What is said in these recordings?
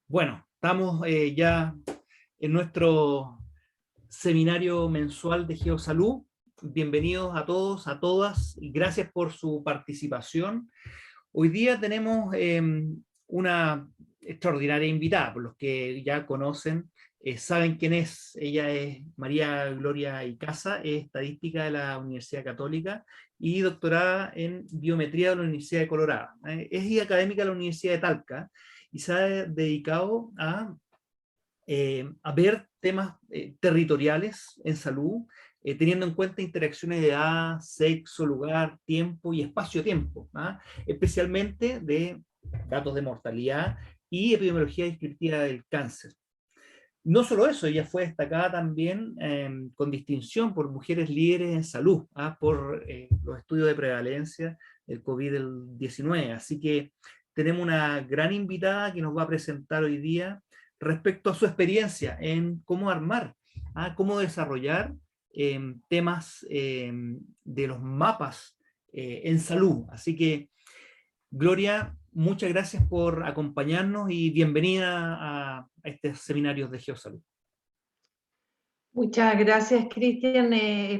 Bueno, estamos ya en nuestro seminario mensual de Geosalud. Bienvenidos a todos, a todas, y gracias por su participación. Hoy día tenemos una extraordinaria invitada, por los que ya conocen, saben quién es. Ella es María Gloria Icaza, es estadística de la Universidad Católica y doctorada en biometría de la Universidad de Colorado. Es académica de la Universidad de Talca y se ha dedicado a ver temas territoriales en salud, teniendo en cuenta interacciones de edad, sexo, lugar, tiempo y espacio-tiempo, ¿ah? Especialmente de datos de mortalidad y epidemiología descriptiva del cáncer. No solo eso, ella fue destacada también con distinción por mujeres líderes en salud, ¿ah? Por los estudios de prevalencia del COVID-19. Así que tenemos una gran invitada que nos va a presentar hoy día respecto a su experiencia en cómo armar, ¿ah? Cómo desarrollar temas de los mapas en salud. Así que, Gloria, muchas gracias por acompañarnos y bienvenida a estos seminarios de Geosalud. Muchas gracias, Cristian.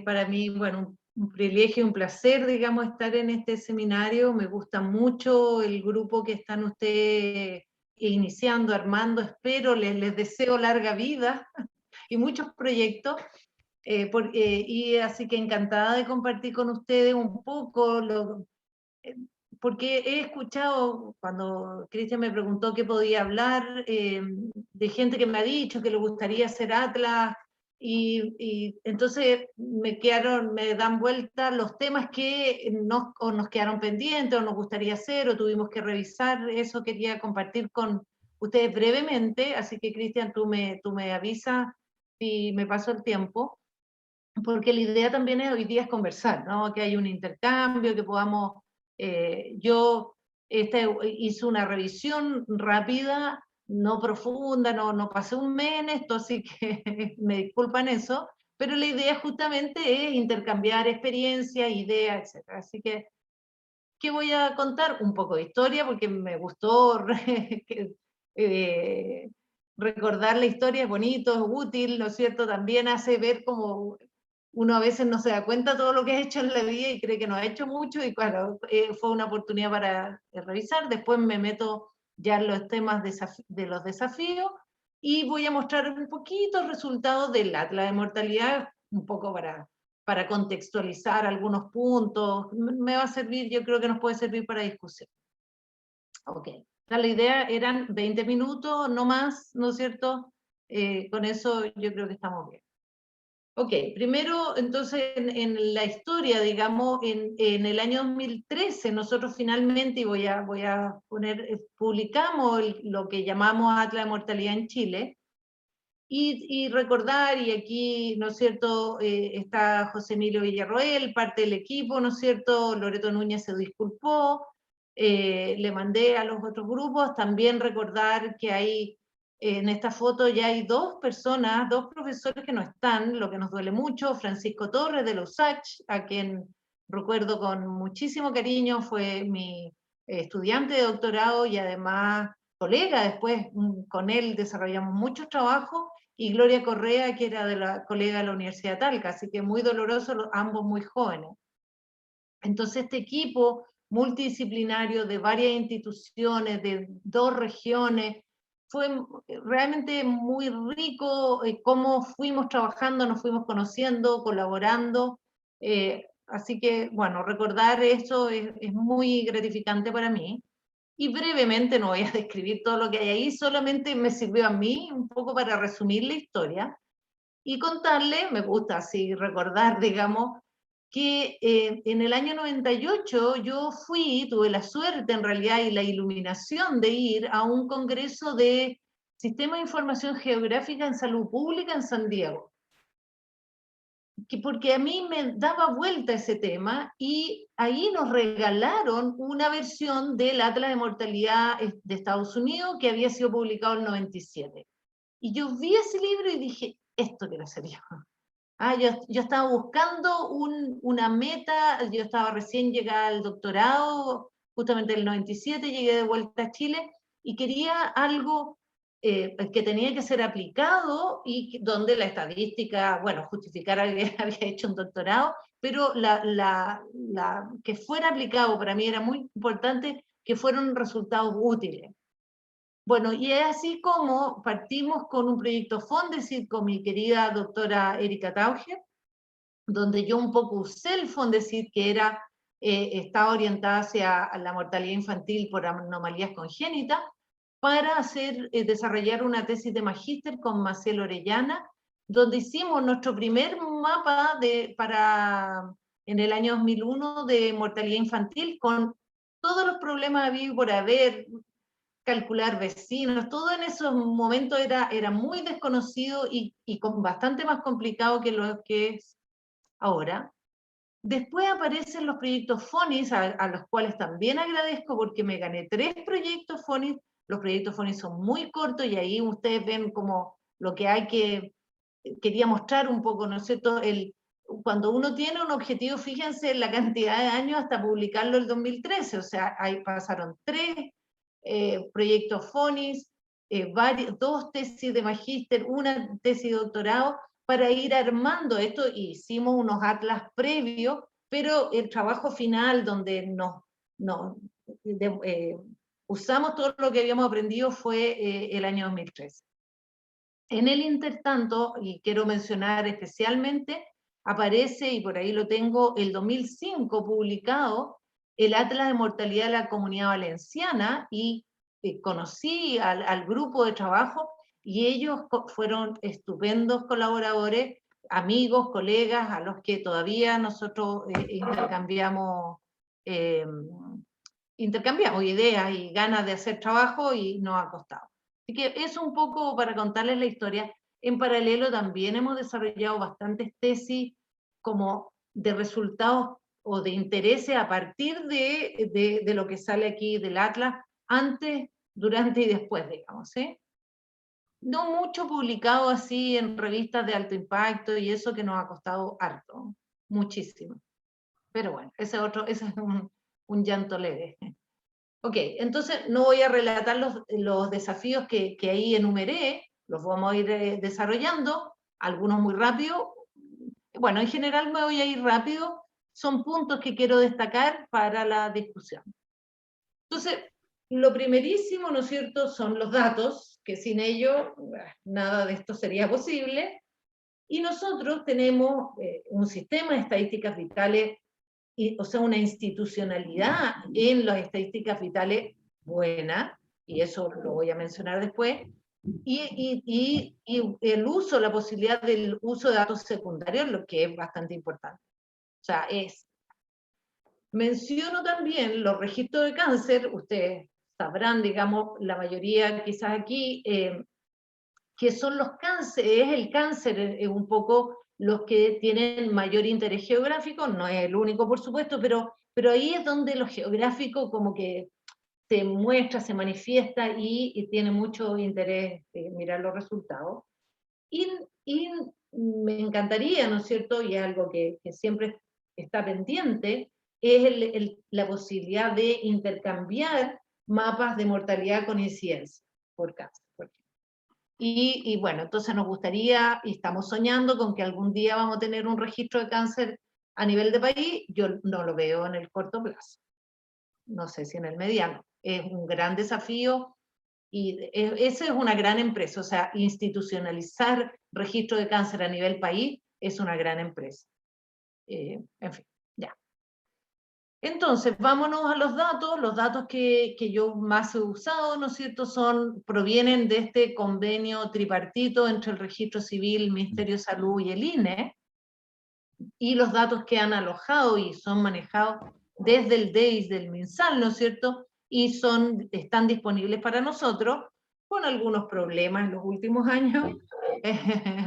Para mí, bueno, un privilegio, un placer, digamos, estar en este seminario. Me gusta mucho el grupo que están ustedes iniciando, armando. Espero, les deseo larga vida y muchos proyectos. Y así que encantada de compartir con ustedes un poco porque he escuchado, cuando Cristian me preguntó qué podía hablar, de gente que me ha dicho que le gustaría hacer Atlas, y entonces me dan vuelta los temas que o nos quedaron pendientes, o nos gustaría hacer, o tuvimos que revisar. Eso quería compartir con ustedes brevemente, así que Cristian, tú me avisas si me paso el tiempo, porque la idea también hoy día es conversar, ¿no? Que hay un intercambio, que podamos, yo hice una revisión rápida, no profunda, no pasé un mes en esto, así que me disculpan eso, pero la idea justamente es intercambiar experiencias, ideas, etc. Así que, ¿qué voy a contar? Un poco de historia, porque me gustó eh, recordar la historia, es bonito, es útil, ¿no es cierto? También hace ver como uno a veces no se da cuenta de todo lo que ha hecho en la vida y cree que no ha hecho mucho, y claro, fue una oportunidad para revisar. Después me meto ya en los temas de los desafíos, y voy a mostrar un poquito el resultado del Atlas de Mortalidad, un poco para contextualizar algunos puntos. Me va a servir, yo creo que nos puede servir para discusión. Ok, la idea eran 20 minutos, no más, ¿no es cierto? Con eso yo creo que estamos bien. Ok, primero, entonces, en la historia, digamos, en el año 2013, nosotros finalmente, y voy a poner, publicamos lo que llamamos Atlas de Mortalidad en Chile, y recordar, y aquí, ¿no es cierto?, está José Emilio Villarroel, parte del equipo, ¿no es cierto?, Loreto Núñez se disculpó, le mandé a los otros grupos. También recordar que hay, en esta foto ya hay dos personas, dos profesores que no están, lo que nos duele mucho: Francisco Torres de la USACH, a quien recuerdo con muchísimo cariño, fue mi estudiante de doctorado y además colega. Después con él desarrollamos muchos trabajos, y Gloria Correa, que era de la colega de la Universidad de Talca, así que muy doloroso, ambos muy jóvenes. Entonces este equipo multidisciplinario de varias instituciones, de dos regiones, fue realmente muy rico cómo fuimos trabajando, nos fuimos conociendo, colaborando, así que, bueno, recordar eso es muy gratificante para mí. Y brevemente, no voy a describir todo lo que hay ahí, solamente me sirvió a mí un poco para resumir la historia y contarle. Me gusta así recordar, digamos, que en el año 98 yo tuve la suerte en realidad y la iluminación de ir a un congreso de Sistema de Información Geográfica en Salud Pública en San Diego, porque a mí me daba vuelta ese tema, y ahí nos regalaron una versión del Atlas de Mortalidad de Estados Unidos, que había sido publicado en el 97. Y yo vi ese libro y dije, esto quiero hacer yo. Yo estaba buscando una meta, yo estaba recién llegada al doctorado, justamente en el 97 llegué de vuelta a Chile, y quería algo que tenía que ser aplicado y donde la estadística, bueno, justificara que había hecho un doctorado, pero que fuera aplicado para mí era muy importante, que fueran resultados útiles. Bueno, y es así como partimos con un proyecto Fondesit con mi querida doctora Erika Tauger, donde yo un poco usé el Fondesit, que estaba orientada hacia la mortalidad infantil por anomalías congénitas, para desarrollar una tesis de magíster con Maciel Orellana, donde hicimos nuestro primer mapa en el año 2001 de mortalidad infantil, con todos los problemas habidos por haber, calcular vecinos, todo en esos momentos era muy desconocido y bastante más complicado que lo que es ahora. Después aparecen los proyectos FONIS, a los cuales también agradezco porque me gané 3 proyectos FONIS. Los proyectos FONIS son muy cortos y ahí ustedes ven como lo que quería mostrar un poco, ¿no es cierto? Cuando uno tiene un objetivo, fíjense la cantidad de años hasta publicarlo el 2013, o sea, ahí pasaron 3 proyectos FONIS, 2 tesis de magíster, una tesis de doctorado, para ir armando esto, y hicimos unos atlas previos, pero el trabajo final donde usamos todo lo que habíamos aprendido fue el año 2013. En el intertanto, y quiero mencionar especialmente, aparece, y por ahí lo tengo, el 2005 publicado, el Atlas de Mortalidad de la Comunidad Valenciana, y conocí al grupo de trabajo, y ellos fueron estupendos colaboradores, amigos, colegas, a los que todavía nosotros intercambiamos ideas y ganas de hacer trabajo, y nos ha costado. Así que eso un poco para contarles la historia. En paralelo también hemos desarrollado bastantes tesis como de resultados o de intereses a partir de lo que sale aquí del Atlas, antes, durante y después, digamos, ¿sí? No mucho publicado así en revistas de alto impacto y eso, que nos ha costado harto, muchísimo. Pero bueno, ese es un llanto leve. Ok, entonces no voy a relatar los desafíos que ahí enumeré, los vamos a ir desarrollando, algunos muy rápido. Bueno, en general me voy a ir rápido, son puntos que quiero destacar para la discusión. Entonces, lo primerísimo, ¿no es cierto?, son los datos, que sin ello nada de esto sería posible, y nosotros tenemos un sistema de estadísticas vitales, o sea, una institucionalidad en las estadísticas vitales buena, y eso lo voy a mencionar después, y el uso, la posibilidad del uso de datos secundarios, lo que es bastante importante. O sea, menciono también los registros de cáncer, ustedes sabrán, digamos, la mayoría quizás aquí, que son los cánceres, el cáncer es un poco los que tienen mayor interés geográfico, no es el único por supuesto, pero ahí es donde lo geográfico como que se muestra, se manifiesta y tiene mucho interés mirar los resultados. Y me encantaría, ¿no es cierto?, y es algo que siempre está pendiente, es la posibilidad de intercambiar mapas de mortalidad con incidencia por cáncer. Y bueno, entonces nos gustaría, y estamos soñando con que algún día vamos a tener un registro de cáncer a nivel de país. Yo no lo veo en el corto plazo, no sé si en el mediano. Es un gran desafío, y esa es una gran empresa, o sea, institucionalizar registro de cáncer a nivel país es una gran empresa. En fin, ya. Entonces, vámonos a los datos que yo más he usado, ¿no es cierto?, provienen de este convenio tripartito entre el Registro Civil, el Ministerio de Salud y el INE, y los datos que han alojado y son manejados desde el DEIS del MinSal, ¿no es cierto?, y están disponibles para nosotros, con algunos problemas en los últimos años,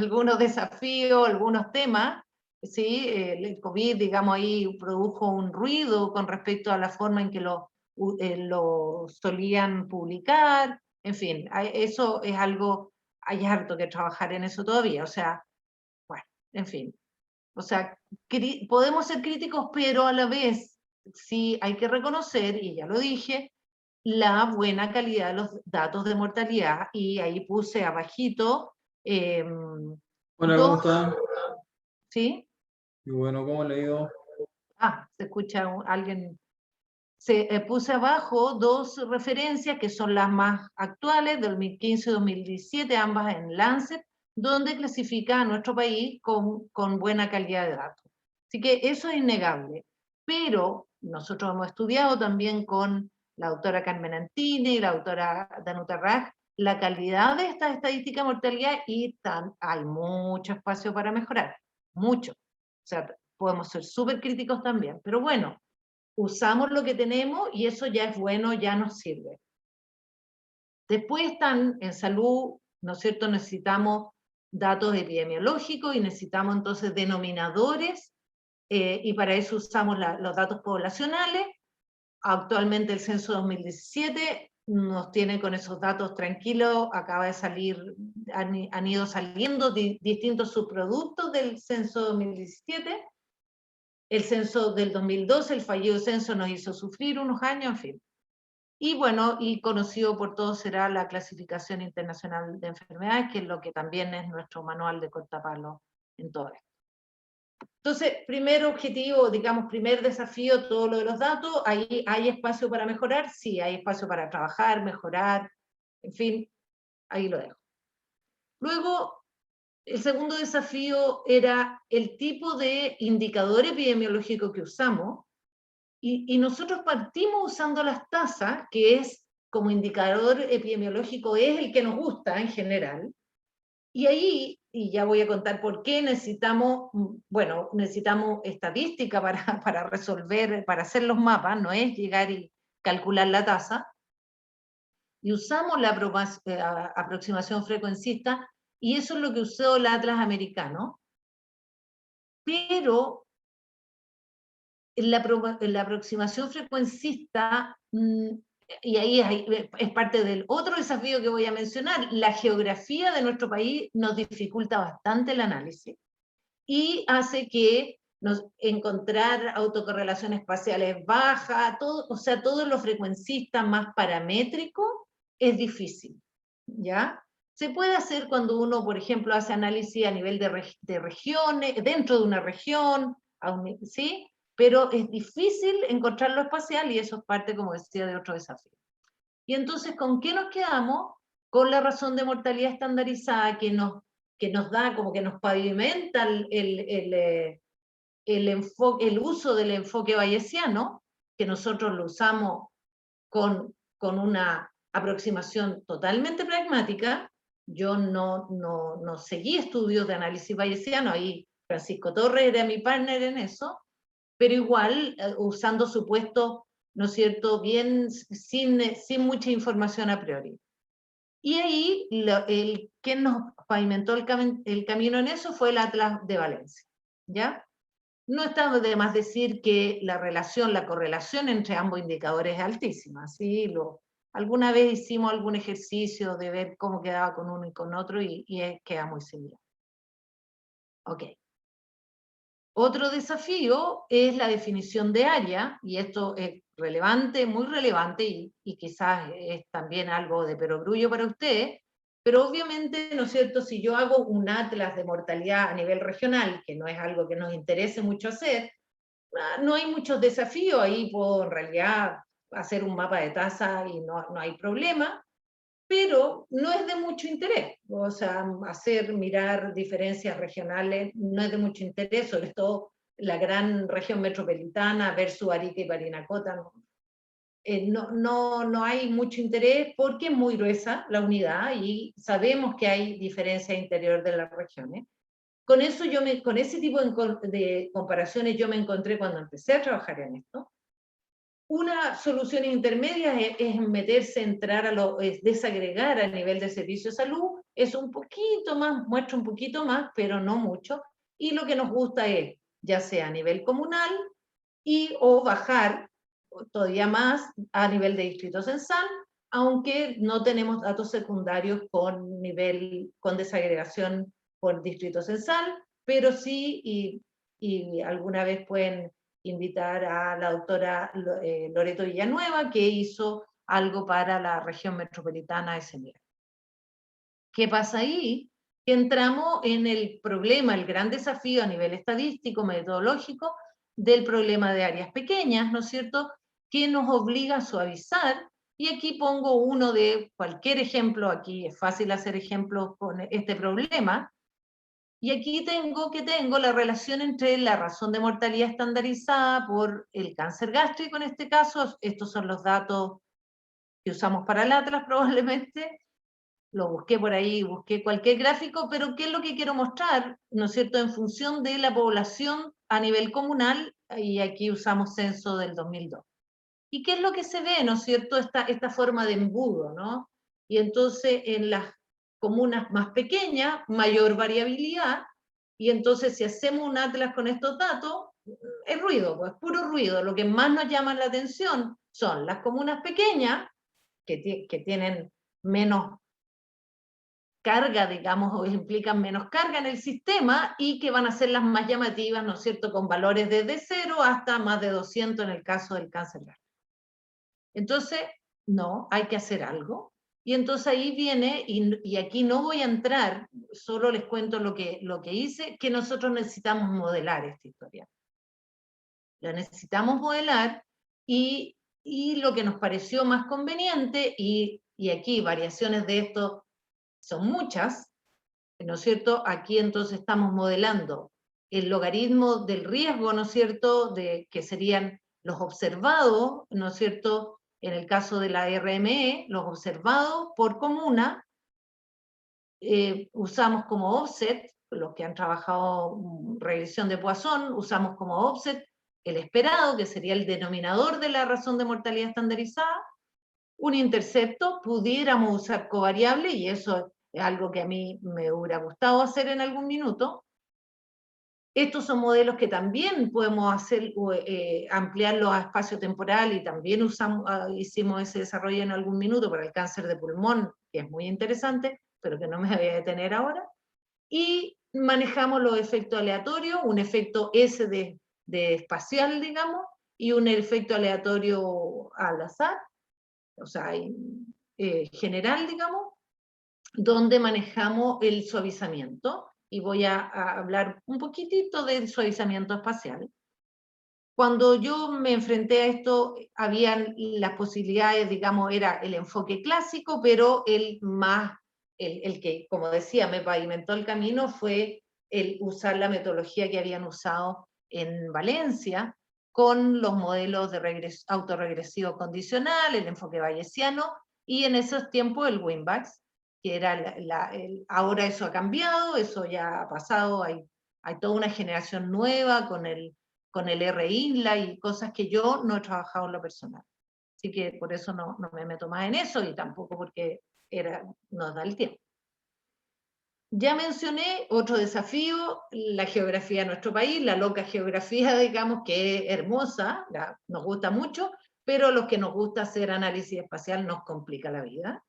algunos desafíos, algunos temas. Sí, el COVID, digamos, ahí produjo un ruido con respecto a la forma en que lo solían publicar, en fin, eso es algo, hay harto que trabajar en eso todavía, o sea, bueno, en fin. O sea, podemos ser críticos, pero a la vez sí hay que reconocer, y ya lo dije, la buena calidad de los datos de mortalidad, y ahí puse abajito Hola, ¿cómo dos, están? ¿sí? Y bueno, ¿cómo le ha ido? Se escucha alguien. Puse abajo dos referencias que son las más actuales, 2015 y 2017, ambas en Lancet, donde clasifica a nuestro país con buena calidad de datos. Así que eso es innegable. Pero nosotros hemos estudiado también con la doctora Carmen Antini y la doctora Danuta Raj la calidad de esta estadística de mortalidad, y hay mucho espacio para mejorar, mucho. O sea, podemos ser súper críticos también, pero bueno, usamos lo que tenemos y eso ya es bueno, ya nos sirve. Después están en salud, ¿no es cierto? Necesitamos datos epidemiológicos y necesitamos entonces denominadores, y para eso usamos los datos poblacionales. Actualmente el censo 2017 nos tiene con esos datos tranquilos, acaba de salir, han ido saliendo distintos subproductos del censo 2017. El censo del 2012, el fallido censo, nos hizo sufrir unos años, en fin. Y bueno, y conocido por todos será la clasificación internacional de enfermedades, que es lo que también es nuestro manual de cortapalo en todo esto. Entonces, primer objetivo, digamos, primer desafío, todo lo de los datos. Ahí hay espacio para mejorar, sí, hay espacio para trabajar, mejorar, en fin, ahí lo dejo. Luego, el segundo desafío era el tipo de indicador epidemiológico que usamos, y nosotros partimos usando las tasas, que es como indicador epidemiológico, es el que nos gusta en general, y ahí, y ya voy a contar por qué, necesitamos estadística para resolver, para hacer los mapas, no es llegar y calcular la tasa, y usamos la aproximación frecuencista, y eso es lo que usó el Atlas americano, pero la aproximación frecuencista, y ahí es parte del otro desafío que voy a mencionar, la geografía de nuestro país nos dificulta bastante el análisis y hace que encontrar autocorrelaciones espaciales bajas, o sea, todo lo frecuencista más paramétrico es difícil, ¿ya? Se puede hacer cuando uno, por ejemplo, hace análisis a nivel de regiones, dentro de una región, ¿sí? Pero es difícil encontrar lo espacial, y eso es parte, como decía, de otro desafío. Y entonces, ¿con qué nos quedamos? Con la razón de mortalidad estandarizada que nos da, como que nos pavimenta el uso del enfoque bayesiano, que nosotros lo usamos con una aproximación totalmente pragmática. Yo no seguí estudios de análisis bayesiano, ahí Francisco Torres era mi partner en eso, pero igual usando supuestos, ¿no es cierto?, bien, sin mucha información a priori. Y ahí, quien nos pavimentó el camino en eso fue el Atlas de Valencia, ¿ya? No está de más decir que la correlación entre ambos indicadores es altísima, ¿sí? Alguna vez hicimos algún ejercicio de ver cómo quedaba con uno y con otro, y queda muy similar. Ok. Otro desafío es la definición de área, y esto es relevante, muy relevante, y quizás es también algo de perogrullo para ustedes, pero obviamente, ¿no es cierto?, si yo hago un atlas de mortalidad a nivel regional, que no es algo que nos interese mucho hacer, no hay muchos desafíos, ahí puedo en realidad hacer un mapa de tasa y no hay problema, pero no es de mucho interés. O sea, mirar diferencias regionales no es de mucho interés, sobre todo la gran región metropolitana versus Arica y Parinacota. No hay mucho interés porque es muy gruesa la unidad y sabemos que hay diferencias interior de las regiones. Con ese tipo de comparaciones yo me encontré cuando empecé a trabajar en esto. Una solución intermedia es meterse, es desagregar a nivel de servicio de salud, es un poquito más, muestra un poquito más, pero no mucho, y lo que nos gusta es, ya sea a nivel comunal, o bajar todavía más a nivel de distrito censal, aunque no tenemos datos secundarios con desagregación por distrito censal, pero sí, y alguna vez pueden invitar a la doctora Loreto Villanueva, que hizo algo para la región metropolitana a ese nivel. ¿Qué pasa ahí? Que entramos en el problema, el gran desafío a nivel estadístico, metodológico, del problema de áreas pequeñas, ¿no es cierto?, que nos obliga a suavizar, y aquí pongo uno de cualquier ejemplo, aquí es fácil hacer ejemplos con este problema, y aquí tengo la relación entre la razón de mortalidad estandarizada por el cáncer gástrico en este caso, estos son los datos que usamos para el Atlas probablemente, lo busqué por ahí, busqué cualquier gráfico, pero ¿qué es lo que quiero mostrar? ¿No es cierto? En función de la población a nivel comunal, y aquí usamos censo del 2002. ¿Y qué es lo que se ve? ¿No es cierto? Esta forma de embudo, ¿no? Y entonces en las comunas más pequeñas, mayor variabilidad, y entonces si hacemos un atlas con estos datos, es ruido, pues puro ruido. Lo que más nos llama la atención son las comunas pequeñas, que tienen menos carga, digamos, o implican menos carga en el sistema y que van a ser las más llamativas, ¿no es cierto?, con valores desde 0 hasta más de 200 en el caso del cáncer gástrico. Entonces, no, hay que hacer algo. Y entonces ahí viene, y aquí no voy a entrar, solo les cuento lo que hice, que nosotros necesitamos modelar esta historia. La necesitamos modelar y lo que nos pareció más conveniente, y aquí variaciones de esto son muchas, ¿no es cierto? Aquí entonces estamos modelando el logaritmo del riesgo, ¿no es cierto?, que serían los observados, ¿no es cierto?, en el caso de la RME, los observados por comuna, usamos como offset, los que han trabajado regresión de Poisson, usamos como offset el esperado, que sería el denominador de la razón de mortalidad estandarizada, un intercepto, pudiéramos usar covariable, y eso es algo que a mí me hubiera gustado hacer en algún minuto. Estos son modelos que también podemos hacer, ampliarlos a espacio temporal, y también hicimos ese desarrollo en algún minuto para el cáncer de pulmón, que es muy interesante, pero que no me voy a detener ahora. Y manejamos los efectos aleatorios, un efecto S de espacial, digamos, y un efecto aleatorio al azar, o sea, general, digamos, donde manejamos el suavizamiento, y voy a hablar un poquitito del suavizamiento espacial. Cuando yo me enfrenté a esto, habían las posibilidades, digamos, era el enfoque clásico, pero el que, como decía, me pavimentó el camino fue el usar la metodología que habían usado en Valencia, con los modelos de autorregresivo condicional, el enfoque bayesiano, y en esos tiempos el Winbacks, que era ahora eso ha cambiado, eso ya ha pasado, hay toda una generación nueva con el R-INLA y cosas que yo no he trabajado en lo personal. Así que por eso no me meto más en eso, y tampoco porque nos da el tiempo. Ya mencioné otro desafío, la geografía de nuestro país, la loca geografía, digamos, que es hermosa, nos gusta mucho, pero a los que nos gusta hacer análisis espacial nos complica la vida.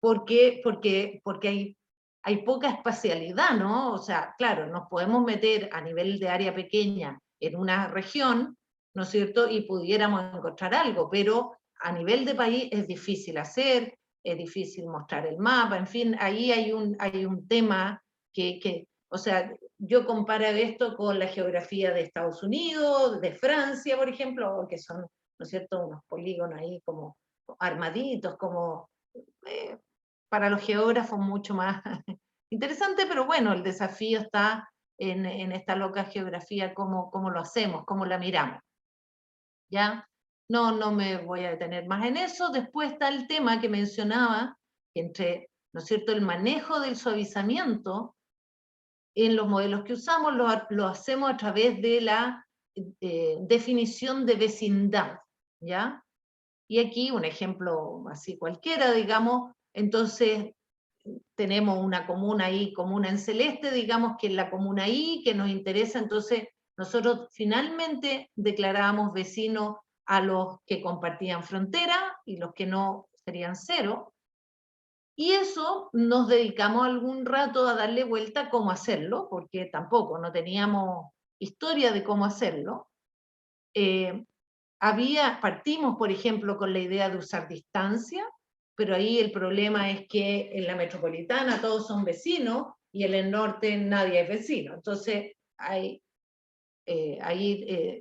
¿Por qué? Porque hay poca espacialidad, ¿no? O sea, claro, nos podemos meter a nivel de área pequeña en una región, ¿no es cierto?, y pudiéramos encontrar algo, pero a nivel de país es difícil hacer, es difícil mostrar el mapa, en fin, ahí hay un tema o sea, yo comparo esto con la geografía de Estados Unidos, de Francia, por ejemplo, que son, ¿no es cierto?, unos polígonos ahí como armaditos, como para los geógrafos mucho más interesante, pero bueno, el desafío está en esta loca geografía, cómo lo hacemos, cómo la miramos. ¿Ya? No me voy a detener más en eso. Después está el tema que mencionaba, entre, ¿no es cierto?, el manejo del suavizamiento en los modelos que usamos, lo hacemos a través de la definición de vecindad, ¿ya? Y aquí un ejemplo así cualquiera, digamos, entonces tenemos una comuna ahí, comuna en celeste, digamos que es la comuna I, que nos interesa, entonces nosotros finalmente declarábamos vecinos a los que compartían frontera, y los que no serían 0, y eso nos dedicamos algún rato a darle vuelta a cómo hacerlo, porque tampoco no teníamos historia de cómo hacerlo. partimos, por ejemplo, con la idea de usar distancia, pero ahí el problema es que en la metropolitana todos son vecinos y en el norte nadie es vecino. Entonces, ahí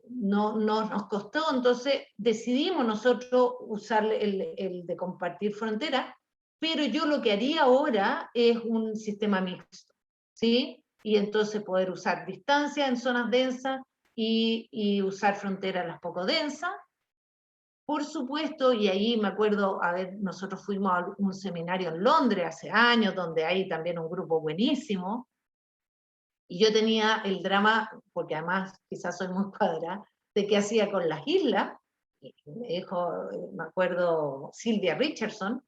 no nos costó, entonces decidimos nosotros usar el de compartir frontera, pero yo lo que haría ahora es un sistema mixto, ¿sí? Y entonces poder usar distancia en zonas densas y usar frontera en las poco densas. Por supuesto, y ahí me acuerdo, a ver, nosotros fuimos a un seminario en Londres hace años, donde hay también un grupo buenísimo, y yo tenía el drama, porque además quizás soy muy cuadrada, de qué hacía con las islas. Y me dijo, me acuerdo, Silvia Richardson,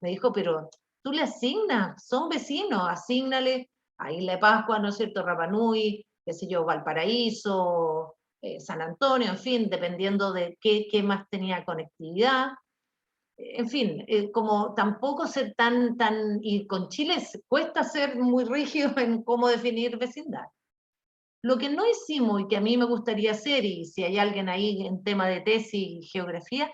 me dijo, pero tú le asignas, son vecinos, asígnale a Isla de Pascua, ¿no es cierto?, Rapa Nui, qué sé yo, Valparaíso, San Antonio, en fin, dependiendo de qué más tenía conectividad. En fin, como tampoco ser y con Chile cuesta ser muy rígido en cómo definir vecindad. Lo que no hicimos y que a mí me gustaría hacer, y si hay alguien ahí en tema de tesis y geografía,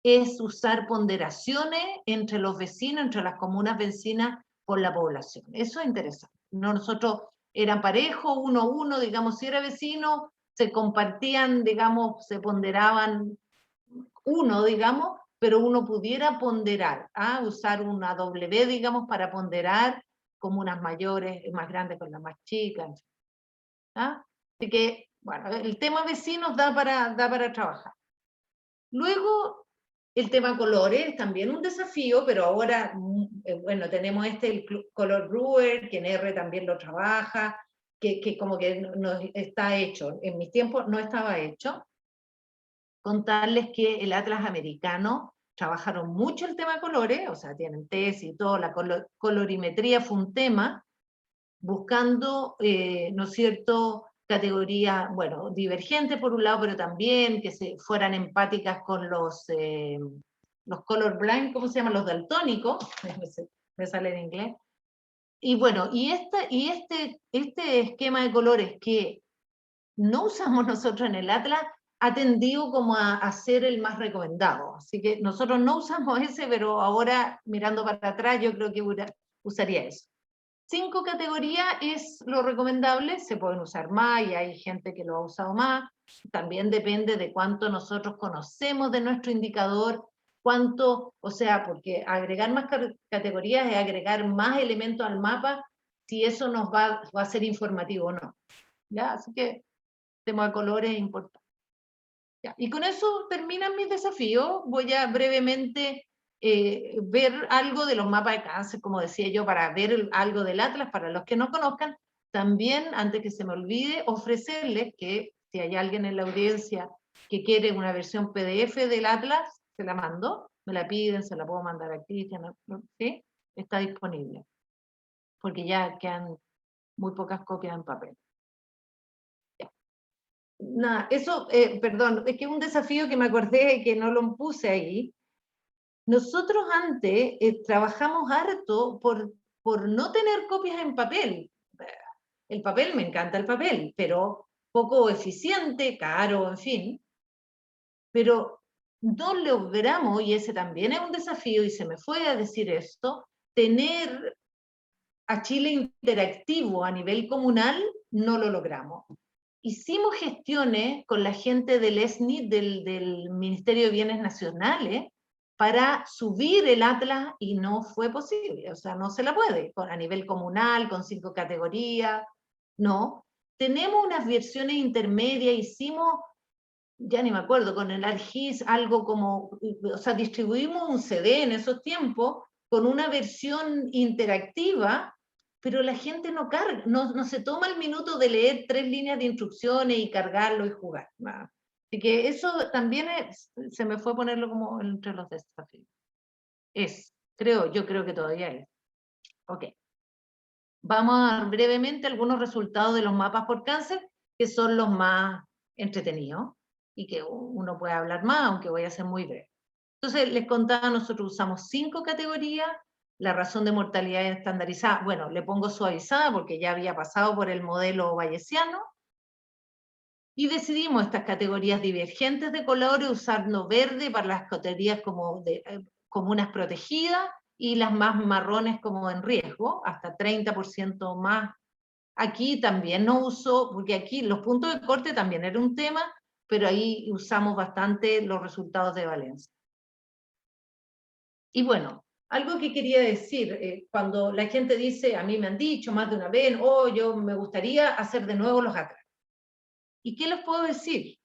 es usar ponderaciones entre los vecinos, entre las comunas vecinas por la población. Eso es interesante. Nosotros eran parejos, 1-1, digamos, si era vecino, se compartían, digamos, se ponderaban uno, digamos, pero uno pudiera ponderar, usar una W, digamos, para ponderar comunas mayores, más grandes con las más chicas. Así que, bueno, el tema vecinos da para trabajar. Luego, el tema colores, también un desafío, pero ahora, bueno, tenemos el color Brewer, que en R también lo trabaja, que como que no está hecho. En mis tiempos no estaba hecho. Contarles que el Atlas americano trabajaron mucho el tema colores, o sea, tienen tesis y todo, la colorimetría fue un tema, buscando, ¿no es cierto?, categorías, bueno, divergentes por un lado, pero también que se fueran empáticas con los colorblind, ¿cómo se llaman? Los daltónicos, me sale en inglés. Y bueno, y este esquema de colores que no usamos nosotros en el Atlas ha tendido como a ser el más recomendado. Así que nosotros no usamos ese, pero ahora mirando para atrás yo creo que usaría eso. 5 categorías es lo recomendable, se pueden usar más y hay gente que lo ha usado más. También depende de cuánto nosotros conocemos de nuestro indicador, cuánto, o sea, porque agregar más categorías es agregar más elementos al mapa, si eso nos va a ser informativo o no. ¿Ya? Así que el tema de colores es importante. ¿Ya? Y con eso terminan mis desafíos. Voy a brevemente ver algo de los mapas de cáncer, como decía yo, para ver algo del Atlas, para los que no conozcan. También, antes que se me olvide, ofrecerles que si hay alguien en la audiencia que quiere una versión PDF del Atlas, se la mando, me la piden, se la puedo mandar a Cristian, ¿sí? Está disponible, porque ya quedan muy pocas copias en papel. Nada, eso, perdón, es que es un desafío que me acordé que no lo puse ahí. Nosotros antes trabajamos harto por no tener copias en papel. El papel, me encanta el papel, pero poco eficiente, caro, en fin. Pero no logramos, y ese también es un desafío, y se me fue a decir esto, tener a Chile interactivo a nivel comunal, no lo logramos. Hicimos gestiones con la gente del ESNI, del Ministerio de Bienes Nacionales, para subir el Atlas y no fue posible, o sea, no se la puede, a nivel comunal, con 5 categorías, no. Tenemos unas versiones intermedias, hicimos, ya ni me acuerdo, con el ARGIS, algo como, o sea, distribuimos un CD en esos tiempos, con una versión interactiva, pero la gente no carga, no se toma el minuto de leer 3 líneas de instrucciones y cargarlo y jugar. Nada. Así que eso también se me fue ponerlo como entre los desafíos. Yo creo que todavía es. Ok. Vamos a dar brevemente algunos resultados de los mapas por cáncer, que son los más entretenidos y que uno puede hablar más, aunque voy a ser muy breve. Entonces, les contaba, nosotros usamos 5 categorías. La razón de mortalidad estandarizada, bueno, le pongo suavizada porque ya había pasado por el modelo bayesiano. Y decidimos estas categorías divergentes de colores, usando verde para las categorías como de comunas protegidas y las más marrones como en riesgo, hasta 30% más. Aquí también no uso, porque aquí los puntos de corte también era un tema, pero ahí usamos bastante los resultados de Valencia. Y bueno, algo que quería decir, cuando la gente dice, a mí me han dicho más de una vez, oh, yo me gustaría hacer de nuevo los atlas. ¿Y qué les puedo decir?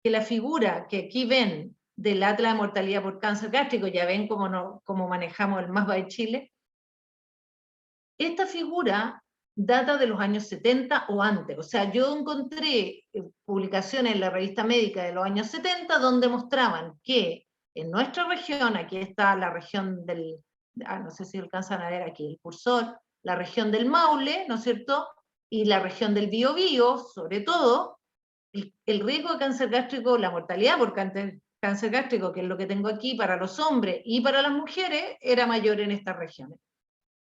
Que la figura que aquí ven del atlas de mortalidad por cáncer gástrico, ya ven cómo manejamos el mapa de Chile, esta figura data de los años 70 o antes. O sea, yo encontré publicaciones en la revista médica de los años 70 donde mostraban que en nuestra región, aquí está la región del, no sé si alcanzan a ver aquí el cursor, la región del Maule, ¿no es cierto? Y la región del Biobío, sobre todo, el riesgo de cáncer gástrico, la mortalidad por cáncer gástrico, que es lo que tengo aquí para los hombres y para las mujeres, era mayor en estas regiones.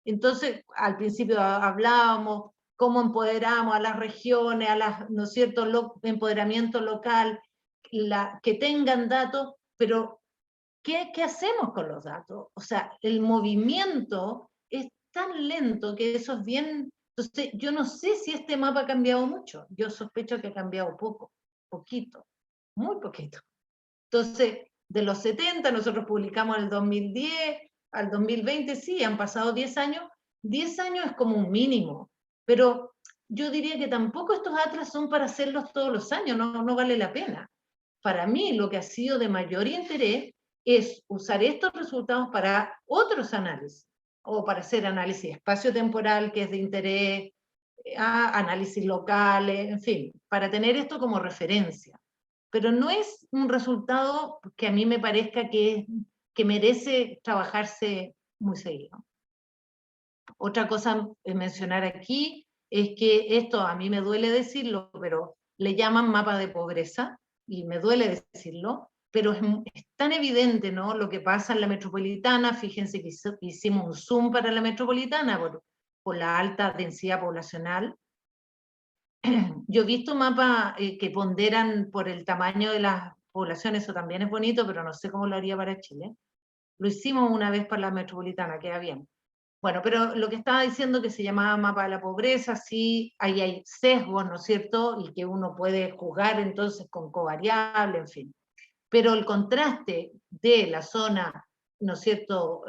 Entonces, al principio hablábamos cómo empoderamos a las regiones, a las, ¿no es cierto?, empoderamiento local, que tengan datos, pero ¿qué hacemos con los datos? O sea, el movimiento es tan lento que eso es bien. Entonces, yo no sé si este mapa ha cambiado mucho. Yo sospecho que ha cambiado poquito, muy poquito. Entonces, de los 70, nosotros publicamos en el 2010, al 2020, sí, han pasado 10 años. 10 años es como un mínimo, pero yo diría que tampoco estos atlas son para hacerlos todos los años, no vale la pena. Para mí, lo que ha sido de mayor interés es usar estos resultados para otros análisis, o para hacer análisis espacio-temporal, que es de interés, análisis locales, en fin, para tener esto como referencia. Pero no es un resultado que a mí me parezca que merece trabajarse muy seguido. Otra cosa a mencionar aquí es que esto a mí me duele decirlo, pero le llaman mapa de pobreza, y me duele decirlo, pero es tan evidente, ¿no?, lo que pasa en la metropolitana. Fíjense que hicimos un zoom para la metropolitana por la alta densidad poblacional. Yo he visto mapas que ponderan por el tamaño de las poblaciones, eso también es bonito, pero no sé cómo lo haría para Chile. Lo hicimos una vez para la metropolitana, queda bien. Bueno, pero lo que estaba diciendo, que se llamaba mapa de la pobreza, sí, ahí hay sesgos, ¿no es cierto?, y que uno puede juzgar entonces con covariable, en fin. Pero el contraste de la zona, ¿no es cierto?,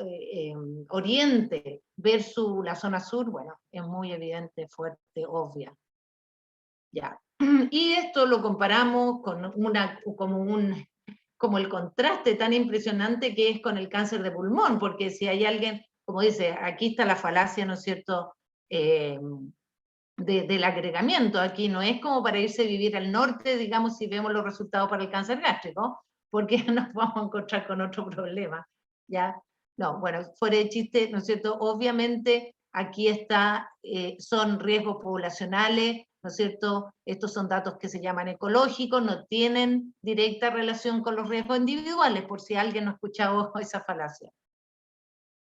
oriente versus la zona sur, bueno, es muy evidente, fuerte, obvia. Ya. Y esto lo comparamos con como el contraste tan impresionante que es con el cáncer de pulmón, porque si hay alguien, como dice, aquí está la falacia, ¿no es cierto?, del agregamiento. Aquí no es como para irse a vivir al norte, digamos, si vemos los resultados para el cáncer gástrico, porque nos vamos a encontrar con otro problema, ¿ya? No, bueno, fuera de chiste, ¿no es cierto? Obviamente aquí son riesgos poblacionales, ¿no es cierto? Estos son datos que se llaman ecológicos, no tienen directa relación con los riesgos individuales, por si alguien no ha escuchado esa falacia.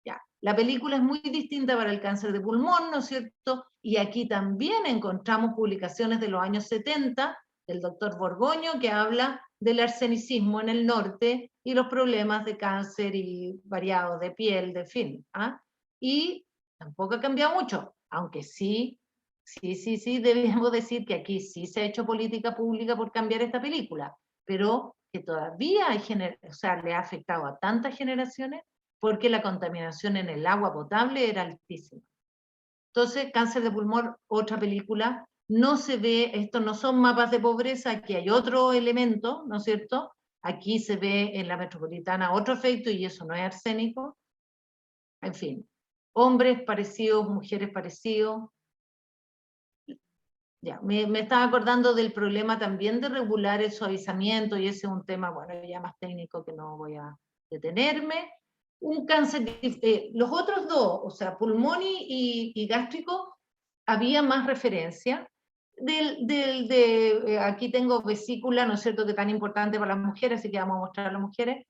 Ya. La película es muy distinta para el cáncer de pulmón, ¿no es cierto? Y aquí también encontramos publicaciones de los años 70 del doctor Borgoño, que habla del arsenicismo en el norte y los problemas de cáncer y variados de piel, de fin. Y tampoco ha cambiado mucho, aunque sí, debemos decir que aquí sí se ha hecho política pública por cambiar esta película, pero que todavía le ha afectado a tantas generaciones, porque la contaminación en el agua potable era altísima. Entonces, cáncer de pulmón, otra película, no se ve, estos no son mapas de pobreza, aquí hay otro elemento, ¿no es cierto? Aquí se ve en la metropolitana otro efecto, y eso no es arsénico. En fin, hombres parecidos, mujeres parecidos. Ya, me estaba acordando del problema también de regular el suavizamiento, y ese es un tema, bueno, ya más técnico que no voy a detenerme. Un cáncer, los otros dos, o sea, pulmón y gástrico, había más referencia. Aquí tengo vesícula, ¿no es cierto?, que tan importante para las mujeres, así que vamos a mostrar a las mujeres.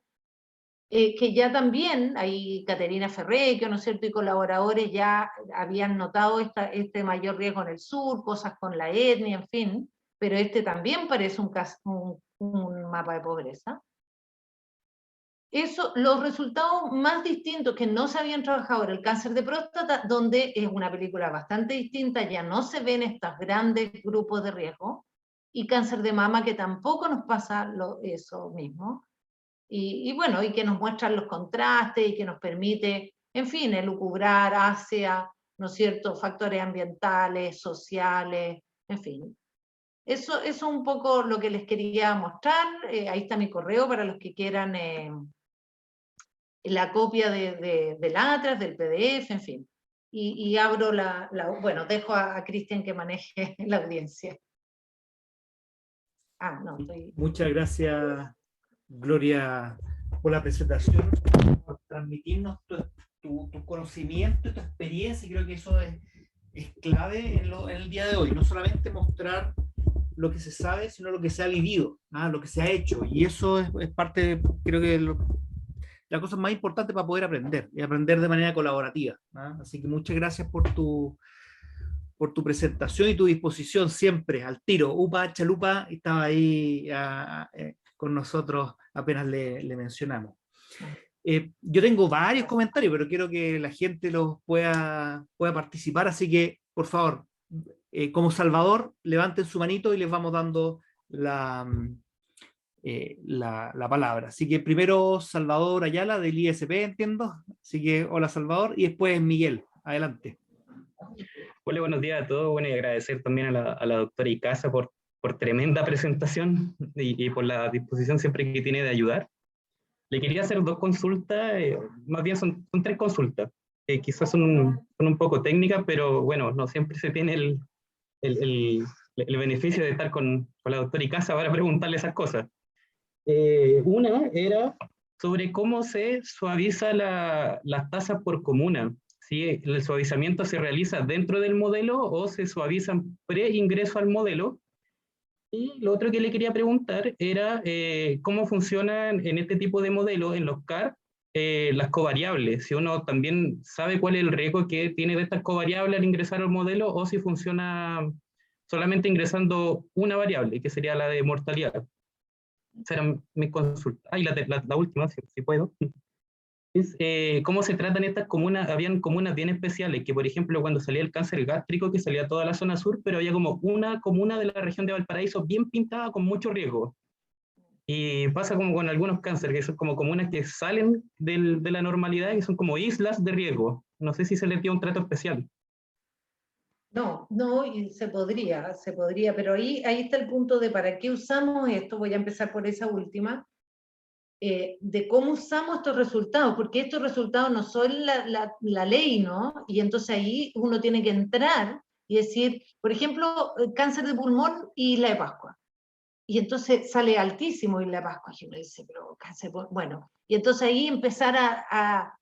Que ya también, ahí Caterina Ferrecchio, ¿no es cierto?, y colaboradores ya habían notado este mayor riesgo en el sur, cosas con la etnia, en fin. pero este también parece un mapa de pobreza. Los resultados más distintos que no se habían trabajado era el cáncer de próstata, donde es una película bastante distinta, ya no se ven estos grandes grupos de riesgo, y cáncer de mama, que tampoco nos pasa eso mismo, y bueno, y que nos muestran los contrastes, y que nos permite, en fin, elucubrar hacia, ¿no es cierto?, factores ambientales, sociales, en fin. Eso es un poco lo que les quería mostrar. Ahí está mi correo para los que quieran la copia del Atlas, del PDF, en fin. Y abro bueno, dejo a Cristian que maneje la audiencia. No, Muchas gracias, Gloria, por la presentación, por transmitirnos tu conocimiento y tu experiencia. Y creo que eso es clave en el día de hoy. No solamente mostrar lo que se sabe, sino lo que se ha vivido, lo que se ha hecho. Y eso es parte, creo que la cosa más importante para poder aprender, y aprender de manera colaborativa. Así que muchas gracias por tu presentación y tu disposición siempre, al tiro. Upa Chalupa estaba ahí con nosotros, apenas le mencionamos. Yo tengo varios comentarios, pero quiero que la gente los pueda participar, así que, por favor, como Salvador, levanten su manito y les vamos dando la palabra. Así que primero Salvador Ayala del ISP, entiendo. Así que hola Salvador, y después Miguel, adelante. Hola, buenos días a todos. Bueno, y agradecer también a la doctora Icaza por tremenda presentación y por la disposición siempre que tiene de ayudar. Le quería hacer dos consultas, más bien son tres consultas. Quizás son un poco técnicas, pero bueno, no siempre se tiene el beneficio de estar con la doctora Icaza para preguntarle esas cosas. Una era sobre cómo se suaviza las tasas por comuna. ¿Sí? ¿El suavizamiento se realiza dentro del modelo o se suavizan pre-ingreso al modelo? Y lo otro que le quería preguntar era cómo funcionan en este tipo de modelo, en los CAR, las covariables. Si uno también sabe cuál es el riesgo que tiene de estas covariables al ingresar al modelo, o si funciona solamente ingresando una variable, que sería la de mortalidad. Será mi consulta. Y la última, si puedo. Es cómo se tratan estas comunas. Habían comunas bien especiales, que por ejemplo cuando salía el cáncer gástrico, que salía toda la zona sur, pero había como una comuna de la región de Valparaíso bien pintada con mucho riesgo. Y pasa como con algunos cánceres, que son como comunas que salen de la normalidad y son como islas de riesgo. No sé si se les dio un trato especial. No, y se podría, pero ahí está el punto de para qué usamos esto. Voy a empezar por esa última. De cómo usamos estos resultados, porque estos resultados no son la ley, ¿no? Y entonces ahí uno tiene que entrar y decir, por ejemplo, cáncer de pulmón y Isla de Pascua. Y entonces sale altísimo Isla de Pascua, y uno dice, pero cáncer, bueno. Y entonces ahí empezar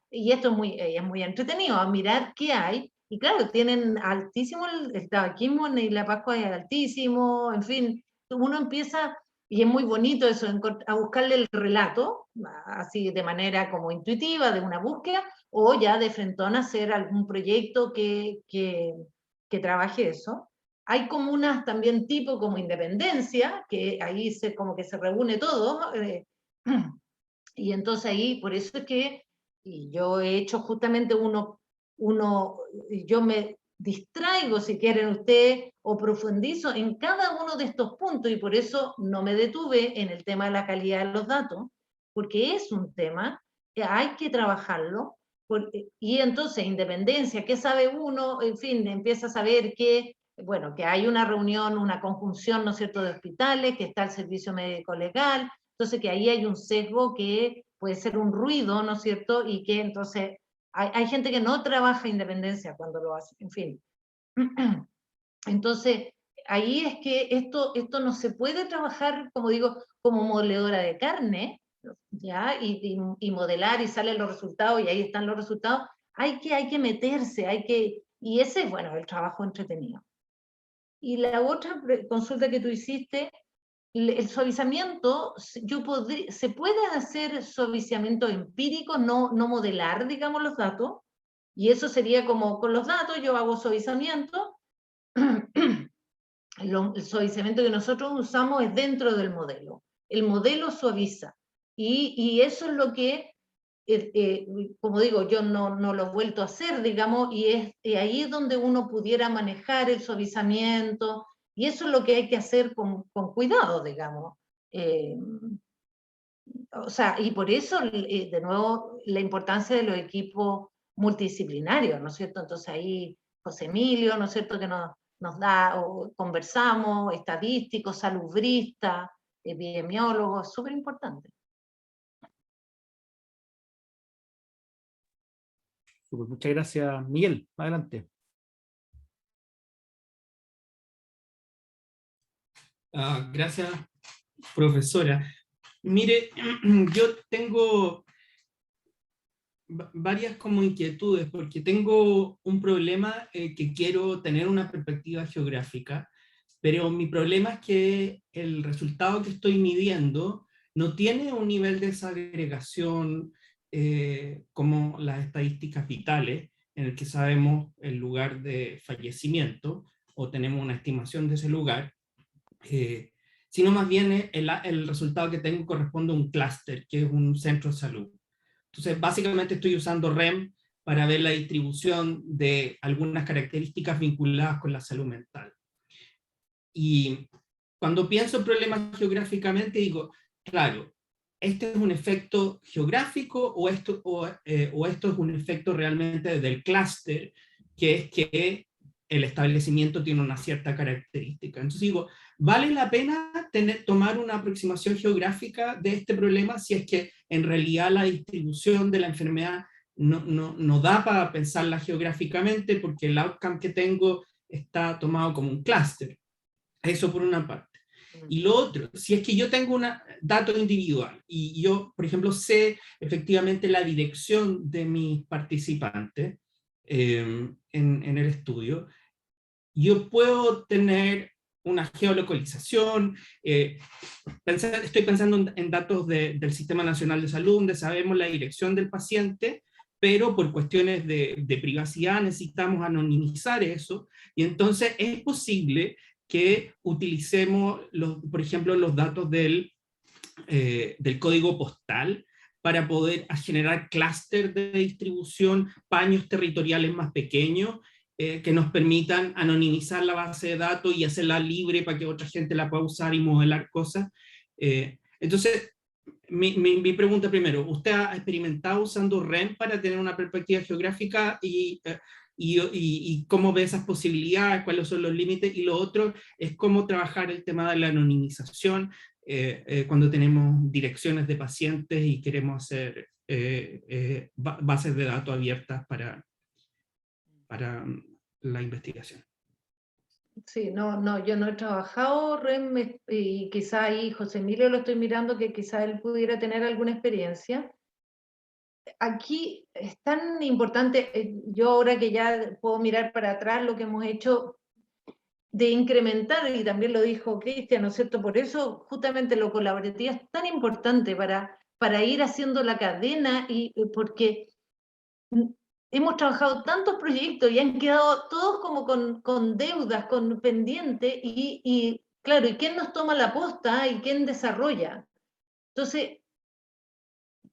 y esto es muy entretenido, a mirar qué hay. Y claro, tienen altísimo el tabaquismo en Isla de Pascua, es altísimo, en fin, uno empieza. Y es muy bonito eso, a buscarle el relato, así de manera como intuitiva, de una búsqueda, o ya de frentón hacer algún proyecto que trabaje eso. Hay comunas también tipo como Independencia, que ahí como que se reúne todo, y entonces ahí, por eso es que y yo he hecho justamente yo me distraigo, si quieren ustedes, o profundizo en cada uno de estos puntos, y por eso no me detuve en el tema de la calidad de los datos, porque es un tema que hay que trabajarlo, y entonces independencia, ¿qué sabe uno? En fin, empieza a saber que, bueno, que hay una reunión, una conjunción, ¿no es cierto?, de hospitales, que está el servicio médico legal, entonces que ahí hay un sesgo que puede ser un ruido, ¿no es cierto?, y que entonces hay gente que no trabaja independencia cuando lo hace, en fin. Entonces, ahí es que esto no se puede trabajar, como digo, como moledora de carne, ¿ya? Y modelar y salen los resultados y ahí están los resultados. Hay que meterse, y ese es, bueno, el trabajo entretenido. Y la otra consulta que tú hiciste, el suavizamiento, se puede hacer suavizamiento empírico, no modelar, digamos, los datos, y eso sería como con los datos yo hago suavizamiento, el suavizamiento que nosotros usamos es dentro del modelo. El modelo suaviza. Y eso es lo que, como digo, yo no lo he vuelto a hacer, digamos, y ahí es donde uno pudiera manejar el suavizamiento, y eso es lo que hay que hacer con cuidado, digamos. O sea, y por eso, de nuevo, la importancia de los equipos multidisciplinarios, ¿no es cierto? Entonces ahí José Emilio, ¿no es cierto?, que nos da, o conversamos, estadísticos, salubristas, epidemiólogos, súper importante. Muchas gracias, Miguel. Adelante. Gracias, profesora. Mire, yo tengo varias como inquietudes, porque tengo un problema que quiero tener una perspectiva geográfica, pero mi problema es que el resultado que estoy midiendo no tiene un nivel de desagregación como las estadísticas vitales, en el que sabemos el lugar de fallecimiento, o tenemos una estimación de ese lugar, sino más bien el resultado que tengo corresponde a un clúster, que es un centro de salud. Entonces, básicamente estoy usando REM para ver la distribución de algunas características vinculadas con la salud mental. Y cuando pienso en problemas geográficamente, digo, claro, ¿este es un efecto geográfico o esto es un efecto realmente del clúster, que es que el establecimiento tiene una cierta característica? Entonces digo, ¿vale la pena tomar una aproximación geográfica de este problema si es que en realidad la distribución de la enfermedad no da para pensarla geográficamente, porque el outcome que tengo está tomado como un clúster? Eso por una parte. Y lo otro, si es que yo tengo un dato individual y yo, por ejemplo, sé efectivamente la dirección de mis participantes en el estudio, yo puedo tener una geolocalización, estoy pensando en datos del Sistema Nacional de Salud, donde sabemos la dirección del paciente, pero por cuestiones de privacidad necesitamos anonimizar eso, y entonces es posible que utilicemos, por ejemplo, los datos del código postal para poder generar clústeres de distribución, paños territoriales más pequeños, que nos permitan anonimizar la base de datos y hacerla libre para que otra gente la pueda usar y modelar cosas. Entonces, mi pregunta primero, ¿usted ha experimentado usando REM para tener una perspectiva geográfica y cómo ve esas posibilidades, cuáles son los límites? Y lo otro es cómo trabajar el tema de la anonimización cuando tenemos direcciones de pacientes y queremos hacer bases de datos abiertas para la investigación. Sí, yo no he trabajado REM, y quizá ahí José Emilio lo estoy mirando, que quizá él pudiera tener alguna experiencia. Aquí es tan importante, yo ahora que ya puedo mirar para atrás lo que hemos hecho de incrementar, y también lo dijo Cristian, ¿no es cierto? Por eso justamente lo colaborativo es tan importante para ir haciendo la cadena, y porque hemos trabajado tantos proyectos y han quedado todos como con deudas, con pendientes, y claro, ¿y quién nos toma la posta y quién desarrolla? Entonces,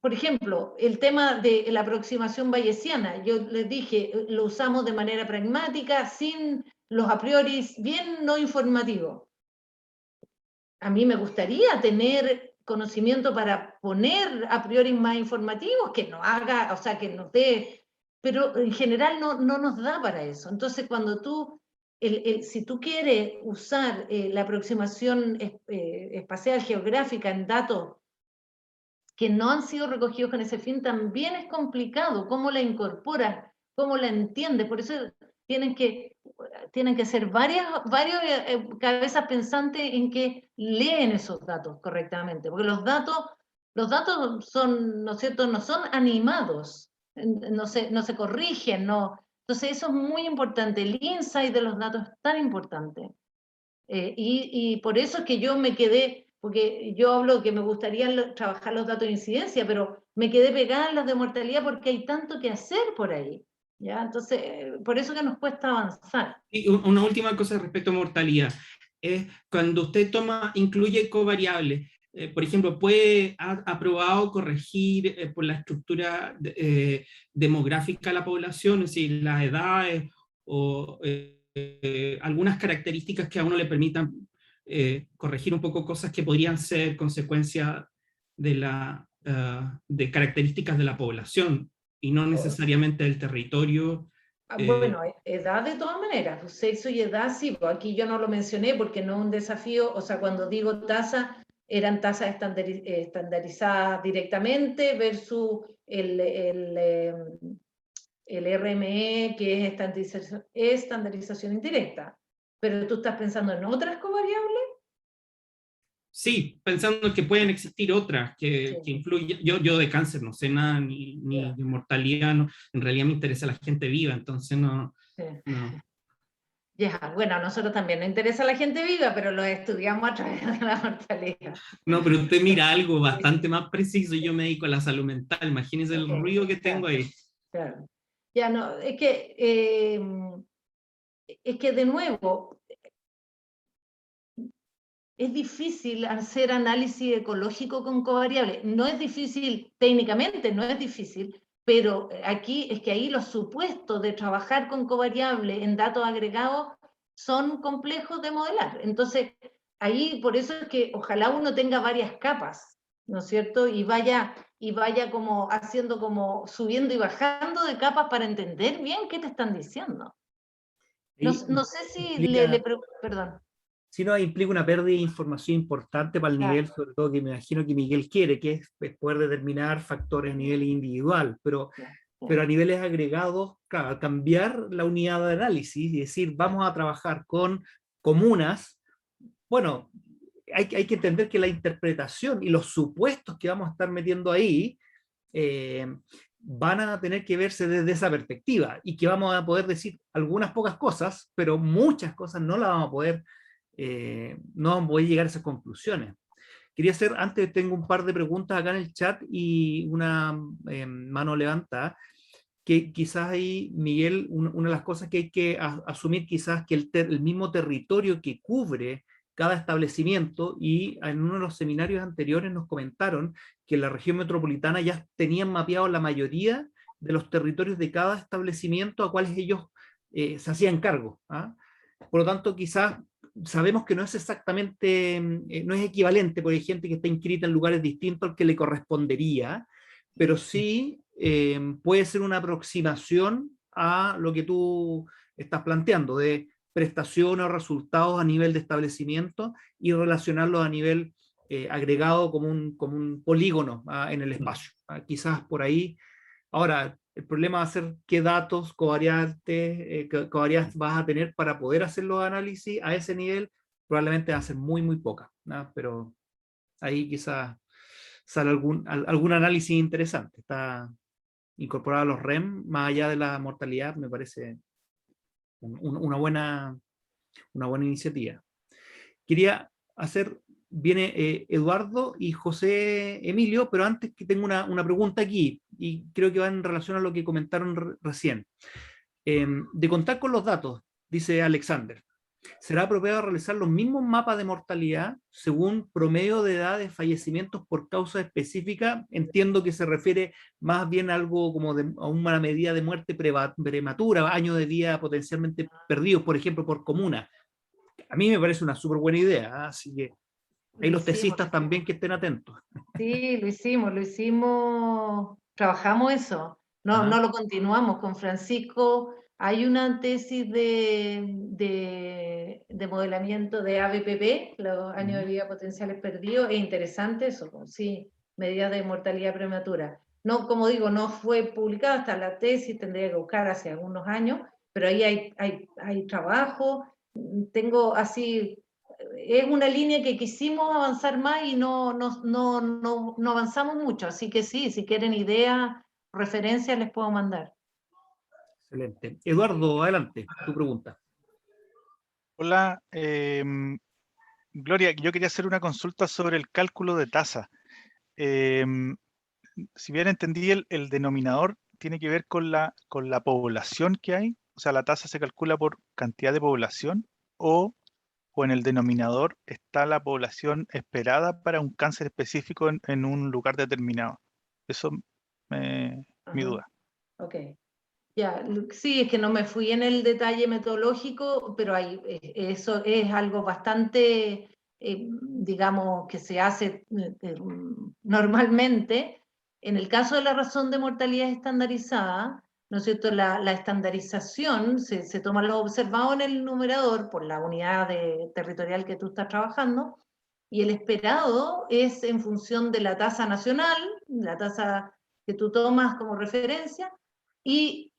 por ejemplo, el tema de la aproximación bayesiana, yo les dije, lo usamos de manera pragmática, sin los a priori, bien no informativos. A mí me gustaría tener conocimiento para poner a priori más informativos, que nos haga, o sea, que nos dé, pero en general no nos da para eso. Entonces, cuando tú, si tú quieres usar la aproximación espacial geográfica en datos que no han sido recogidos con ese fin, también es complicado. ¿Cómo la incorporas? ¿Cómo la entiendes? Por eso tienen que ser varios cabezas pensantes en que leen esos datos correctamente, porque los datos son, ¿no es cierto?, no son animados, no se corrigen, no. Entonces eso es muy importante, el insight de los datos es tan importante. Y por eso es que yo me quedé, porque yo hablo que me gustaría trabajar los datos de incidencia, pero me quedé pegada en los de mortalidad porque hay tanto que hacer por ahí, ¿ya? Entonces, por eso que nos cuesta avanzar. Y una última cosa respecto a mortalidad. es cuando usted incluye covariables. Por ejemplo, ha probado corregir por la estructura demográfica de la población, es decir, las edades o algunas características que a uno le permitan corregir un poco cosas que podrían ser consecuencia de características de la población y no necesariamente del territorio. Bueno, edad de todas maneras, sexo y edad sí, pues aquí yo no lo mencioné porque no es un desafío, o sea, cuando digo tasa, eran tasas estandarizadas directamente versus el RME, que es estandarización indirecta. Pero tú estás pensando en otras covariables. Sí, pensando que pueden existir otras que influyen. Yo de cáncer no sé nada, ni de mortalidad, no, en realidad me interesa la gente viva, entonces no. Ya, bueno, a nosotros también nos interesa la gente viva, pero lo estudiamos a través de la mortalidad. No, pero usted mira algo bastante más preciso, y yo me dedico a la salud mental, imagínese el ruido que tengo ahí. Claro. Ya no, es que de nuevo, es difícil hacer análisis ecológico con covariables. No es difícil técnicamente, no es difícil, pero aquí es que ahí los supuestos de trabajar con covariables en datos agregados son complejos de modelar. Entonces, ahí por eso es que ojalá uno tenga varias capas, ¿no es cierto? Y vaya como haciendo como subiendo y bajando de capas para entender bien qué te están diciendo. No sé si perdón. Si no, implica una pérdida de información importante para el nivel, sobre todo que me imagino que Miguel quiere, que es poder determinar factores a nivel individual, pero a niveles agregados, claro, cambiar la unidad de análisis y decir, vamos a trabajar con comunas, bueno, hay que entender que la interpretación y los supuestos que vamos a estar metiendo ahí van a tener que verse desde esa perspectiva y que vamos a poder decir algunas pocas cosas, pero muchas cosas no las vamos a poder no voy a llegar a esas conclusiones. Quería hacer, antes tengo un par de preguntas acá en el chat y una mano levantada, que quizás ahí, Miguel, una de las cosas que hay que asumir quizás que el mismo territorio que cubre cada establecimiento, y en uno de los seminarios anteriores nos comentaron que en la región metropolitana ya tenían mapeado la mayoría de los territorios de cada establecimiento a cuales ellos se hacían cargo. ¿Ah? Por lo tanto, quizás sabemos que no es exactamente, no es equivalente, porque hay gente que está inscrita en lugares distintos al que le correspondería, pero sí puede ser una aproximación a lo que tú estás planteando, de prestaciones o resultados a nivel de establecimiento y relacionarlos a nivel agregado como un polígono en el espacio. Quizás por ahí. Ahora, el problema va a ser qué datos covariantes vas a tener para poder hacer los análisis a ese nivel. Probablemente va a ser muy, muy poca, ¿no? Pero ahí quizás sale algún análisis interesante. Está incorporado a los REM, más allá de la mortalidad, me parece una buena iniciativa. Quería hacer, viene Eduardo y José Emilio, pero antes que tengo una pregunta aquí, y creo que va en relación a lo que comentaron recién. De contar con los datos, dice Alexander, ¿será apropiado realizar los mismos mapas de mortalidad según promedio de edad de fallecimientos por causa específica? Entiendo que se refiere más bien a algo como a una medida de muerte prematura, años de vida potencialmente perdidos, por ejemplo, por comuna. A mí me parece una súper buena idea, así que ahí los tesistas también que estén atentos. Sí, lo hicimos, trabajamos eso, no lo continuamos con Francisco. Hay una tesis de modelamiento de ABPP, los años de vida potenciales perdidos, es interesante eso, sí, medidas de mortalidad prematura. No, como digo, no fue publicada hasta la tesis, tendría que buscar hace algunos años, pero ahí hay trabajo, tengo así. Es una línea que quisimos avanzar más y no avanzamos mucho, así que sí, si quieren ideas, referencias, les puedo mandar. Excelente. Eduardo, adelante, tu pregunta. Hola, Gloria, yo quería hacer una consulta sobre el cálculo de tasa. Si bien entendí, el denominador tiene que ver con la población que hay, o sea, la tasa se calcula por cantidad de población, o o en el denominador está la población esperada para un cáncer específico en un lugar determinado. Eso es mi Ajá. duda. Ok. Ya, sí, es que no me fui en el detalle metodológico, pero eso es algo bastante, digamos, que se hace normalmente. En el caso de la razón de mortalidad estandarizada, ¿no es cierto? La estandarización se toma lo observado en el numerador por la unidad territorial que tú estás trabajando, y el esperado es en función de la tasa nacional, la tasa que tú tomas como referencia, y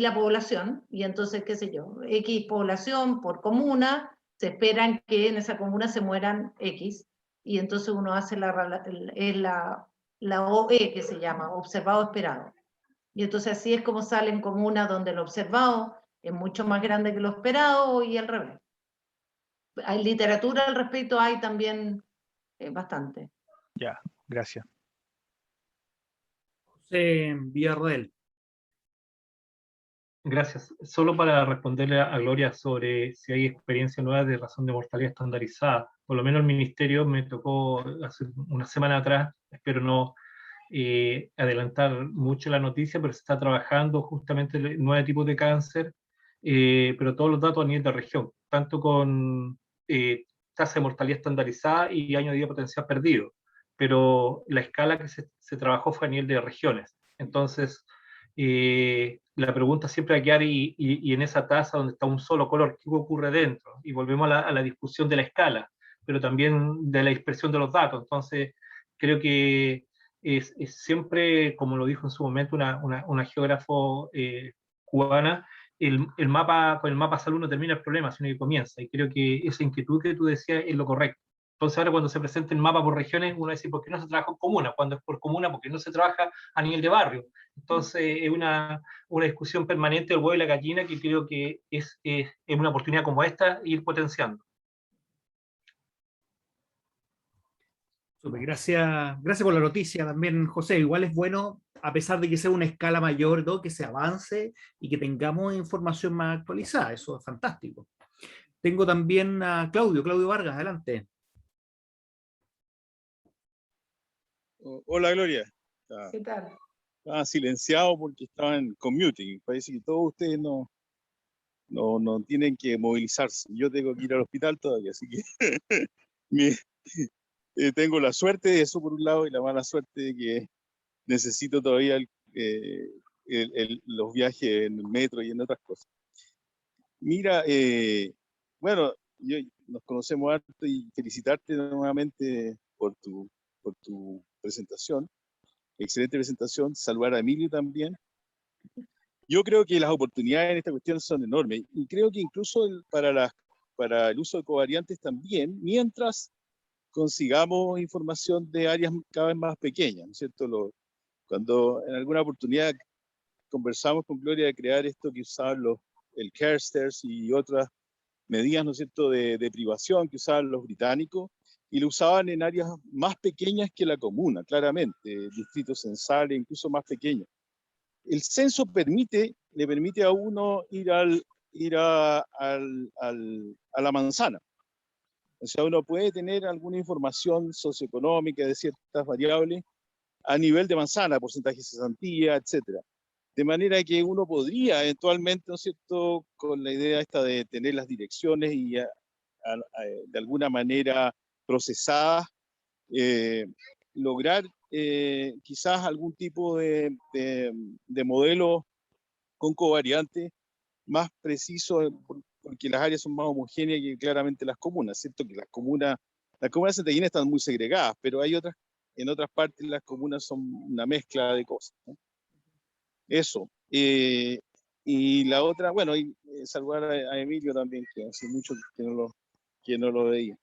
la población, y entonces, qué sé yo, X población por comuna, se esperan que en esa comuna se mueran X, y entonces uno hace la OE, que se llama, observado esperado. Y entonces así es como salen comunas donde lo observado es mucho más grande que lo esperado, y al revés. Hay literatura al respecto, hay también bastante. Ya, gracias. José Villarroel. Gracias. Solo para responderle a Gloria sobre si hay experiencia nueva de razón de mortalidad estandarizada. Por lo menos el Ministerio me tocó hace una semana atrás, espero no adelantar mucho la noticia, pero se está trabajando justamente en 9 tipos de cáncer, pero todos los datos a nivel de región, tanto con tasa de mortalidad estandarizada y año de vida potencial perdido, pero la escala que se trabajó fue a nivel de regiones. Entonces, la pregunta siempre va a quedar, y en esa tasa donde está un solo color, ¿qué ocurre dentro? Y volvemos a la discusión de la escala, pero también de la expresión de los datos. Entonces, creo que es siempre, como lo dijo en su momento una geógrafo cubana, el mapa, con el mapa salud no termina el problema, sino que comienza. Y creo que esa inquietud que tú decías es lo correcto. Entonces ahora cuando se presenta el mapa por regiones, uno dice, ¿por qué no se trabaja en comuna? Cuando es por comuna, porque no se trabaja a nivel de barrio. Entonces es una discusión permanente del huevo y la gallina, que creo que es una oportunidad como esta ir potenciando. Súper, gracias por la noticia también, José. Igual es bueno, a pesar de que sea una escala mayor, ¿no?, que se avance y que tengamos información más actualizada. Eso es fantástico. Tengo también a Claudio Vargas, adelante. Hola, Gloria. ¿Qué tal? Estaba silenciado porque estaba en commuting. Parece que todos ustedes no tienen que movilizarse. Yo tengo que ir al hospital todavía, así que tengo la suerte de eso por un lado y la mala suerte de que necesito todavía los viajes en el metro y en otras cosas. Mira, bueno, nos conocemos harto y felicitarte nuevamente por tu presentación. Excelente presentación. Saludar a Emilio también. Yo creo que las oportunidades en esta cuestión son enormes y creo que incluso para el uso de covariantes también, mientras consigamos información de áreas cada vez más pequeñas, ¿no es cierto? Cuando en alguna oportunidad conversamos con Gloria de crear esto que usaban el Carstairs y otras medidas, ¿no es cierto?, de privación que usaban los británicos, y lo usaban en áreas más pequeñas que la comuna, claramente, distritos censales, incluso más pequeños. El censo le permite a uno ir a la manzana. O sea, uno puede tener alguna información socioeconómica de ciertas variables a nivel de manzana, porcentaje de cesantía, etcétera. De manera que uno podría eventualmente, ¿no es cierto?, con la idea esta de tener las direcciones y de alguna manera procesadas, lograr quizás algún tipo de modelo con covariantes más preciso, porque las áreas son más homogéneas que claramente las comunas. Cierto que las comunas santiaguinas están muy segregadas, pero en otras partes las comunas son una mezcla de cosas, ¿no? Eso. Y la otra, bueno, saludar a Emilio también, que hace mucho que no lo veía.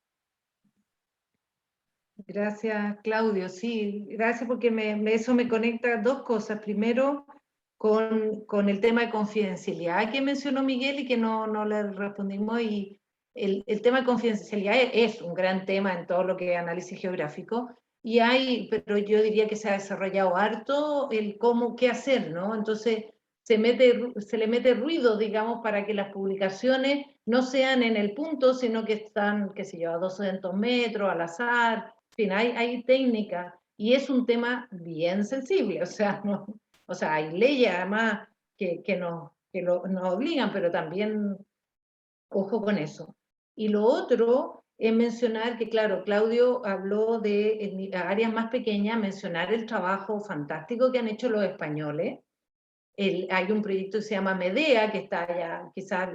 Gracias, Claudio. Sí, gracias porque eso me conecta dos cosas. Primero, con el tema de confidencialidad que mencionó Miguel y que no le respondimos. Y el tema de confidencialidad es un gran tema en todo lo que es análisis geográfico. Pero yo diría que se ha desarrollado harto el qué hacer, ¿no? Entonces, se le mete ruido, digamos, para que las publicaciones no sean en el punto, sino que están, qué sé yo, a 200 metros, al azar, en fin, hay técnicas, y es un tema bien sensible, o sea, no, o sea, hay leyes además nos obligan, pero también ojo con eso. Y lo otro es mencionar que, claro, Claudio habló de áreas más pequeñas, mencionar el trabajo fantástico que han hecho los españoles. Hay un proyecto que se llama Medea, que está ya quizás,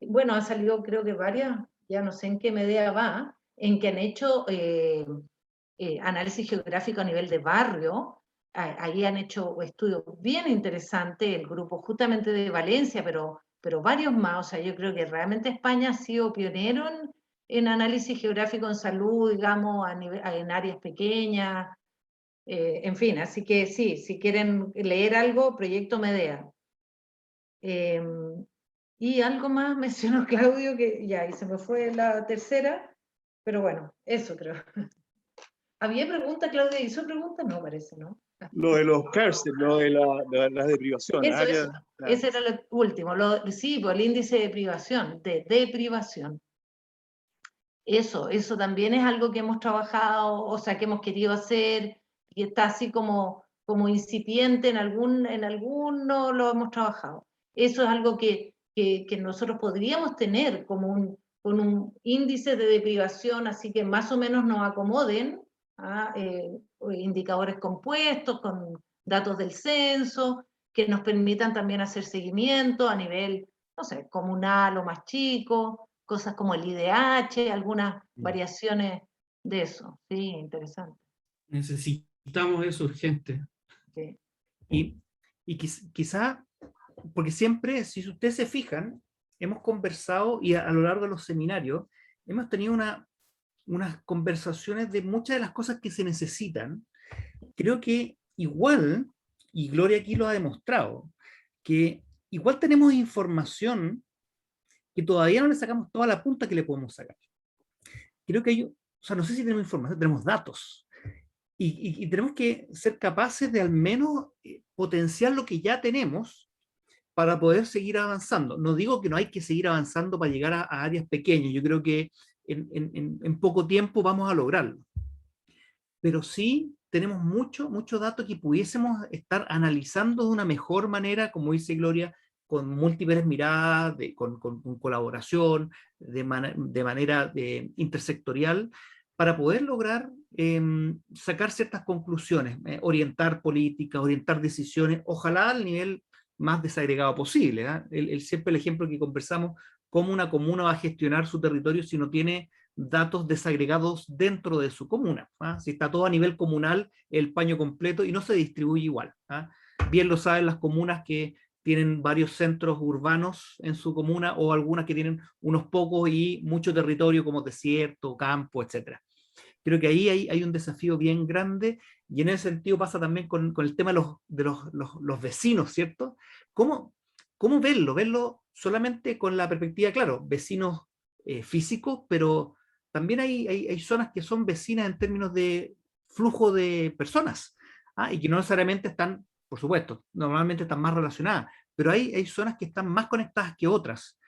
bueno, ha salido creo que varias, ya no sé en qué Medea va, en que han hecho análisis geográfico a nivel de barrio. Ahí han hecho estudios bien interesantes, el grupo justamente de Valencia, pero varios más. O sea, yo creo que realmente España ha sido pionero en análisis geográfico en salud, digamos, en áreas pequeñas. En fin, así que sí, si quieren leer algo, Proyecto Medea. Y algo más mencionó Claudio, que ya, y se me fue la tercera, pero bueno, eso creo. ¿Había pregunta, Claudia? ¿Hizo pregunta? No, parece, ¿no? Lo de los cárceles, lo de las de privación, Eso. Ese era lo último. Sí, pues el índice de privación, de deprivación. Eso también es algo que hemos trabajado, o sea, que hemos querido hacer, y está así como incipiente, en alguno lo hemos trabajado. Eso es algo que nosotros podríamos tener con un índice de deprivación, así que más o menos nos acomoden a indicadores compuestos, con datos del censo, que nos permitan también hacer seguimiento a nivel, no sé, comunal o más chico, cosas como el IDH, algunas variaciones de eso. Sí, interesante. Necesitamos eso urgente. Sí. Y quizá, porque siempre, si ustedes se fijan, hemos conversado y a lo largo de los seminarios, hemos tenido unas conversaciones de muchas de las cosas que se necesitan. Creo que igual, y Gloria aquí lo ha demostrado, que igual tenemos información que todavía no le sacamos toda la punta que le podemos sacar. Creo que hay, o sea, no sé si tenemos información, tenemos datos. Y tenemos que ser capaces de al menos potenciar lo que ya tenemos para poder seguir avanzando. No digo que no hay que seguir avanzando para llegar a áreas pequeñas, yo creo que en poco tiempo vamos a lograrlo. Pero sí tenemos mucho dato que pudiésemos estar analizando de una mejor manera, como dice Gloria, con múltiples miradas, con colaboración, de manera intersectorial, para poder lograr sacar ciertas conclusiones, orientar políticas, orientar decisiones, ojalá al nivel más desagregado posible. Siempre el ejemplo que conversamos, cómo una comuna va a gestionar su territorio si no tiene datos desagregados dentro de su comuna. Si está todo a nivel comunal, el paño completo y no se distribuye igual. Bien lo saben las comunas que tienen varios centros urbanos en su comuna o algunas que tienen unos pocos y mucho territorio como desierto, campo, etc. Creo que ahí hay un desafío bien grande y en ese sentido pasa también con el tema de los vecinos, ¿cierto? ¿Cómo verlo? Verlo solamente con la perspectiva, claro, vecinos físicos, pero también hay zonas que son vecinas en términos de flujo de personas, y que no necesariamente están, por supuesto, normalmente están más relacionadas, pero hay zonas que están más conectadas que otras.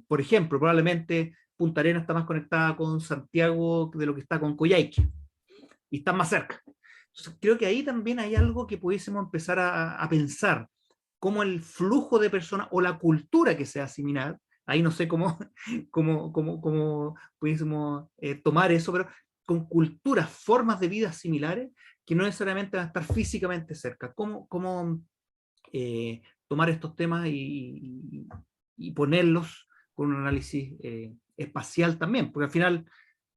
Por ejemplo, probablemente Punta Arenas está más conectada con Santiago de lo que está con Coyhaique, y está más cerca. Entonces, creo que ahí también hay algo que pudiésemos empezar a pensar, cómo el flujo de personas o la cultura que sea similar, ahí no sé cómo pudiésemos tomar eso, pero con culturas, formas de vida similares, que no necesariamente van a estar físicamente cerca. ¿Cómo tomar estos temas y ponerlos con un análisis espacial también? Porque al final,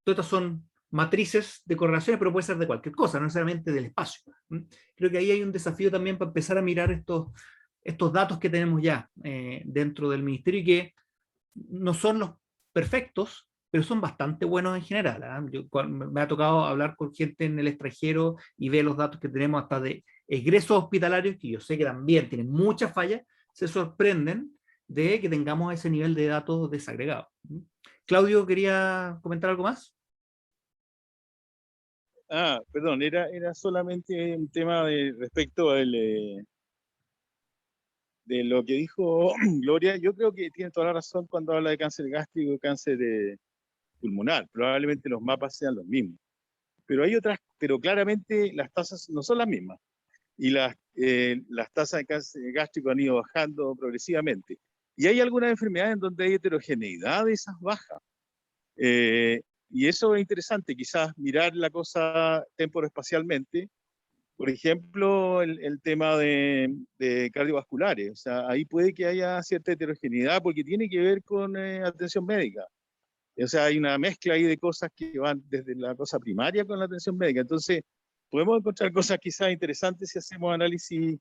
todas estas son matrices de correlaciones, pero puede ser de cualquier cosa, no necesariamente del espacio. Creo que ahí hay un desafío también para empezar a mirar estos datos que tenemos ya dentro del ministerio y que no son los perfectos, pero son bastante buenos en general. Me ha tocado hablar con gente en el extranjero y ver los datos que tenemos hasta de egresos hospitalarios, que yo sé que también tienen muchas fallas, se sorprenden de que tengamos ese nivel de datos desagregados. Claudio, ¿quería comentar algo más? Perdón, era solamente un tema respecto al de lo que dijo Gloria, yo creo que tiene toda la razón cuando habla de cáncer gástrico y cáncer pulmonar. Probablemente los mapas sean los mismos. Pero hay otras, pero claramente las tasas no son las mismas. Y las tasas de cáncer gástrico han ido bajando progresivamente. Y hay algunas enfermedades en donde hay heterogeneidad de esas bajas. Y eso es interesante, quizás mirar la cosa temporoespacialmente. Por ejemplo, el tema de cardiovasculares. O sea, ahí puede que haya cierta heterogeneidad porque tiene que ver con atención médica. O sea, hay una mezcla ahí de cosas que van desde la cosa primaria con la atención médica. Entonces, podemos encontrar cosas quizás interesantes si hacemos análisis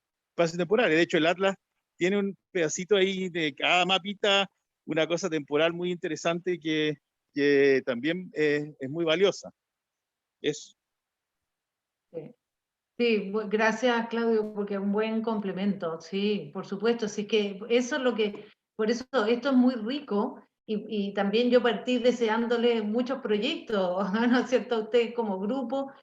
temporales. De hecho, el Atlas tiene un pedacito ahí de cada mapita, una cosa temporal muy interesante que también es muy valiosa. Eso. Sí, gracias Claudio, porque es un buen complemento, sí, por supuesto, sí que eso es lo que, por eso esto es muy rico y también yo partí deseándole muchos proyectos, ¿no es cierto?, a ustedes como grupo,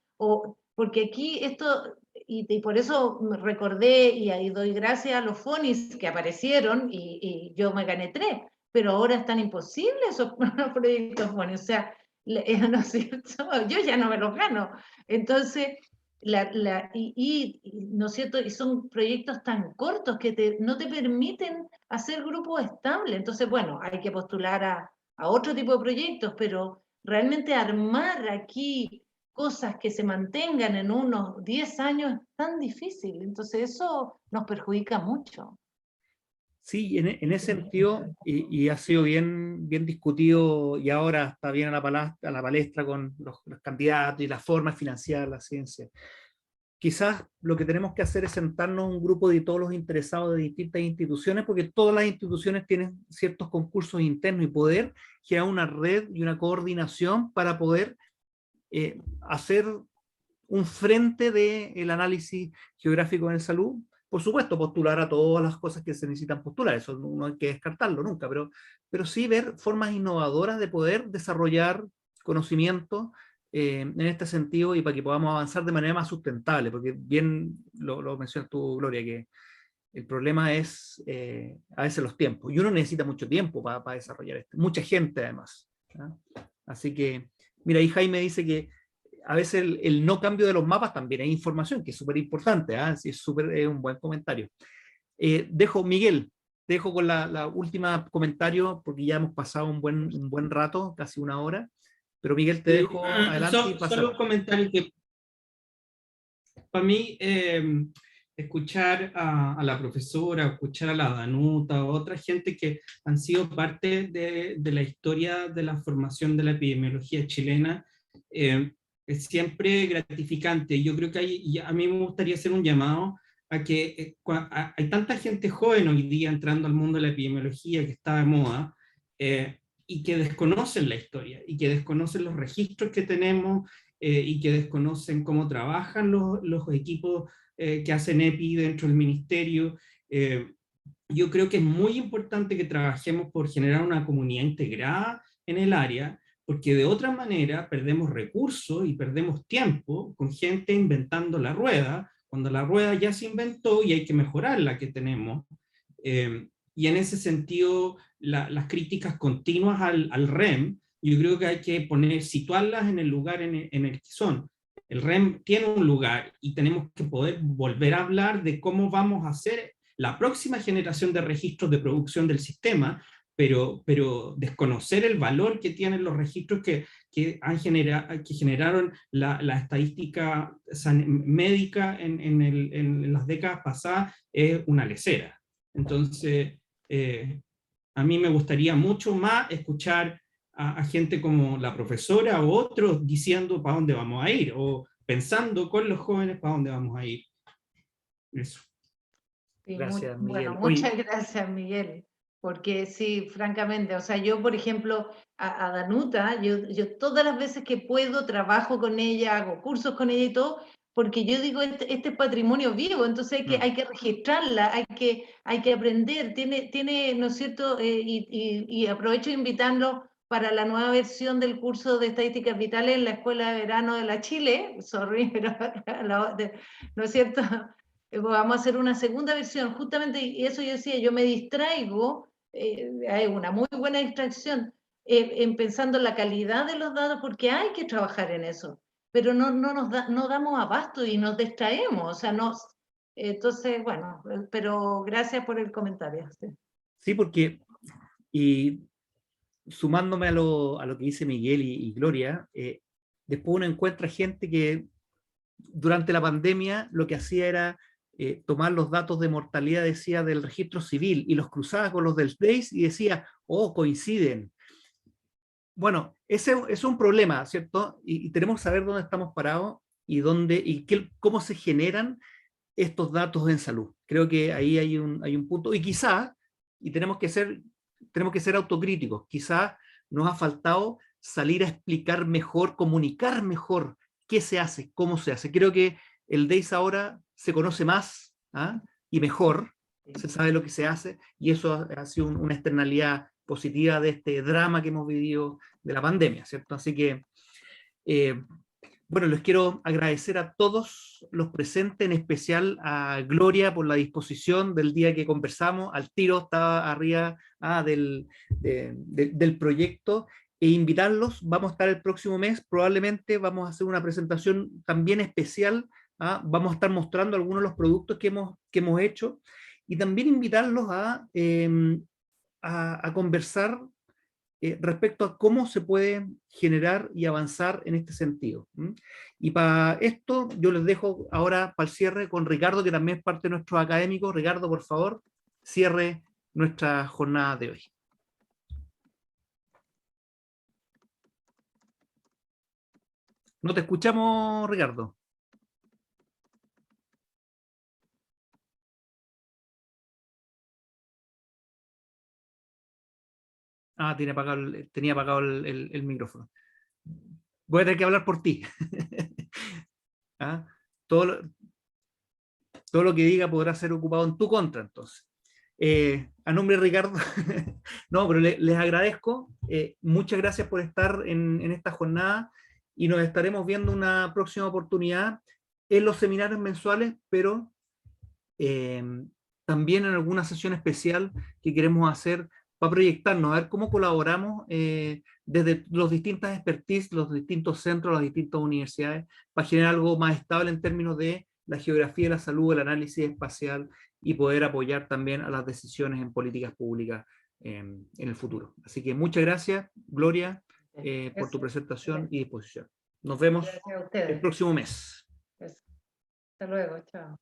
porque aquí esto, y por eso me recordé y ahí doy gracias a los FONIS que aparecieron y yo me gané 3, pero ahora están imposibles esos proyectos FONIS, o sea, ¿no es cierto?, yo ya no me los gano, entonces... ¿no es cierto? Y son proyectos tan cortos que no te permiten hacer grupos estables. Entonces, bueno, hay que postular a otro tipo de proyectos, pero realmente armar aquí cosas que se mantengan en unos 10 años es tan difícil. Entonces, eso nos perjudica mucho. Sí, en ese sentido, y ha sido bien discutido y ahora está bien a la palestra con los candidatos y las formas de financiar la ciencia. Quizás lo que tenemos que hacer es sentarnos un grupo de todos los interesados de distintas instituciones, porque todas las instituciones tienen ciertos concursos internos y poder generar una red y una coordinación para poder hacer un frente del análisis geográfico en salud. Por supuesto, postular a todas las cosas que se necesitan postular, eso no hay que descartarlo nunca, pero sí ver formas innovadoras de poder desarrollar conocimiento en este sentido y para que podamos avanzar de manera más sustentable, porque bien lo mencionas tú, Gloria, que el problema es a veces los tiempos, y uno necesita mucho tiempo para desarrollar esto, mucha gente además. ¿No? Así que, mira, ahí Jaime dice que a veces el no cambio de los mapas también es información, que es súper importante, ¿eh? Sí, es un buen comentario. Miguel, te dejo con la última comentario, porque ya hemos pasado un buen rato, casi una hora, pero Miguel, te dejo adelante. Solo un comentario que para mí escuchar a la profesora, escuchar a la Danuta, o otra gente que han sido parte de la historia de la formación de la epidemiología chilena, es siempre gratificante. Yo creo que a mí me gustaría hacer un llamado a que hay tanta gente joven hoy día entrando al mundo de la epidemiología que está de moda, y que desconocen la historia, y que desconocen los registros que tenemos, y que desconocen cómo trabajan los equipos que hacen EPI dentro del ministerio. Yo creo que es muy importante que trabajemos por generar una comunidad integrada en el área, porque de otra manera perdemos recursos y perdemos tiempo con gente inventando la rueda, cuando la rueda ya se inventó y hay que mejorar la que tenemos. Y en ese sentido, las críticas continuas al REM, yo creo que hay que situarlas en el lugar en el que son. El REM tiene un lugar y tenemos que poder volver a hablar de cómo vamos a hacer la próxima generación de registros de producción del sistema, pero desconocer el valor que tienen los registros que generaron la estadística médica en las décadas pasadas es una lesera. Entonces, a mí me gustaría mucho más escuchar a gente como la profesora o otros diciendo para dónde vamos a ir, o pensando con los jóvenes para dónde vamos a ir. Eso. Sí, Gracias, Miguel. bueno, muchas gracias, Miguel, porque sí, francamente, o sea, yo, por ejemplo, a Danuta, yo todas las veces que puedo trabajo con ella, hago cursos con ella y todo, porque yo digo, este es patrimonio vivo, entonces hay que registrarla, hay que aprender, tiene, ¿no es cierto? Y aprovecho de invitarlo para la nueva versión del curso de Estadísticas Vitales en la Escuela de Verano de la Chile, sorry, pero ¿no es cierto? vamos a hacer una segunda versión, justamente, y eso yo decía, yo me distraigo, hay una muy buena distracción, en pensando en la calidad de los datos, porque hay que trabajar en eso, pero no damos abasto y nos distraemos, o sea, entonces, bueno, pero gracias por el comentario. Sí, Sí, porque, y sumándome a lo que dice Miguel y Gloria, después uno encuentra gente que durante la pandemia lo que hacía era tomar los datos de mortalidad, decía, del registro civil y los cruzaba con los del DEIS y decía, oh, coinciden. Bueno, ese es un problema, ¿cierto? Y tenemos que saber dónde estamos parados y cómo se generan estos datos en salud. Creo que ahí hay un punto, y quizás, y tenemos que ser autocríticos, quizás nos ha faltado salir a explicar mejor, comunicar mejor qué se hace, cómo se hace. Creo que el DEIS ahora se conoce más, ¿ah? Y mejor, se sabe lo que se hace, y eso ha sido una externalidad positiva de este drama que hemos vivido de la pandemia, ¿cierto? Así que, bueno, les quiero agradecer a todos los presentes, en especial a Gloria por la disposición del día que conversamos. Al tiro estaba arriba del proyecto, e invitarlos. Vamos a estar el próximo mes, probablemente vamos a hacer una presentación también especial. Vamos a estar mostrando algunos de los productos que hemos hecho, y también invitarlos a conversar respecto a cómo se puede generar y avanzar en este sentido. Y para esto yo les dejo ahora para el cierre con Ricardo, que también es parte de nuestros académicos. Ricardo, por favor, cierre nuestra jornada de hoy. No te escuchamos, Ricardo. Tenía apagado el micrófono. Voy a tener que hablar por ti. Todo lo que diga podrá ser ocupado en tu contra, entonces. A nombre de Ricardo, no, pero les agradezco. Muchas gracias por estar en esta jornada, y nos estaremos viendo una próxima oportunidad en los seminarios mensuales, pero también en alguna sesión especial que queremos hacer para proyectarnos, a ver cómo colaboramos desde los distintas expertise, los distintos centros, las distintas universidades, para generar algo más estable en términos de la geografía de la salud, el análisis espacial, y poder apoyar también a las decisiones en políticas públicas en el futuro. Así que muchas gracias, Gloria, por tu presentación y disposición. Nos vemos el próximo mes. Hasta luego, chao.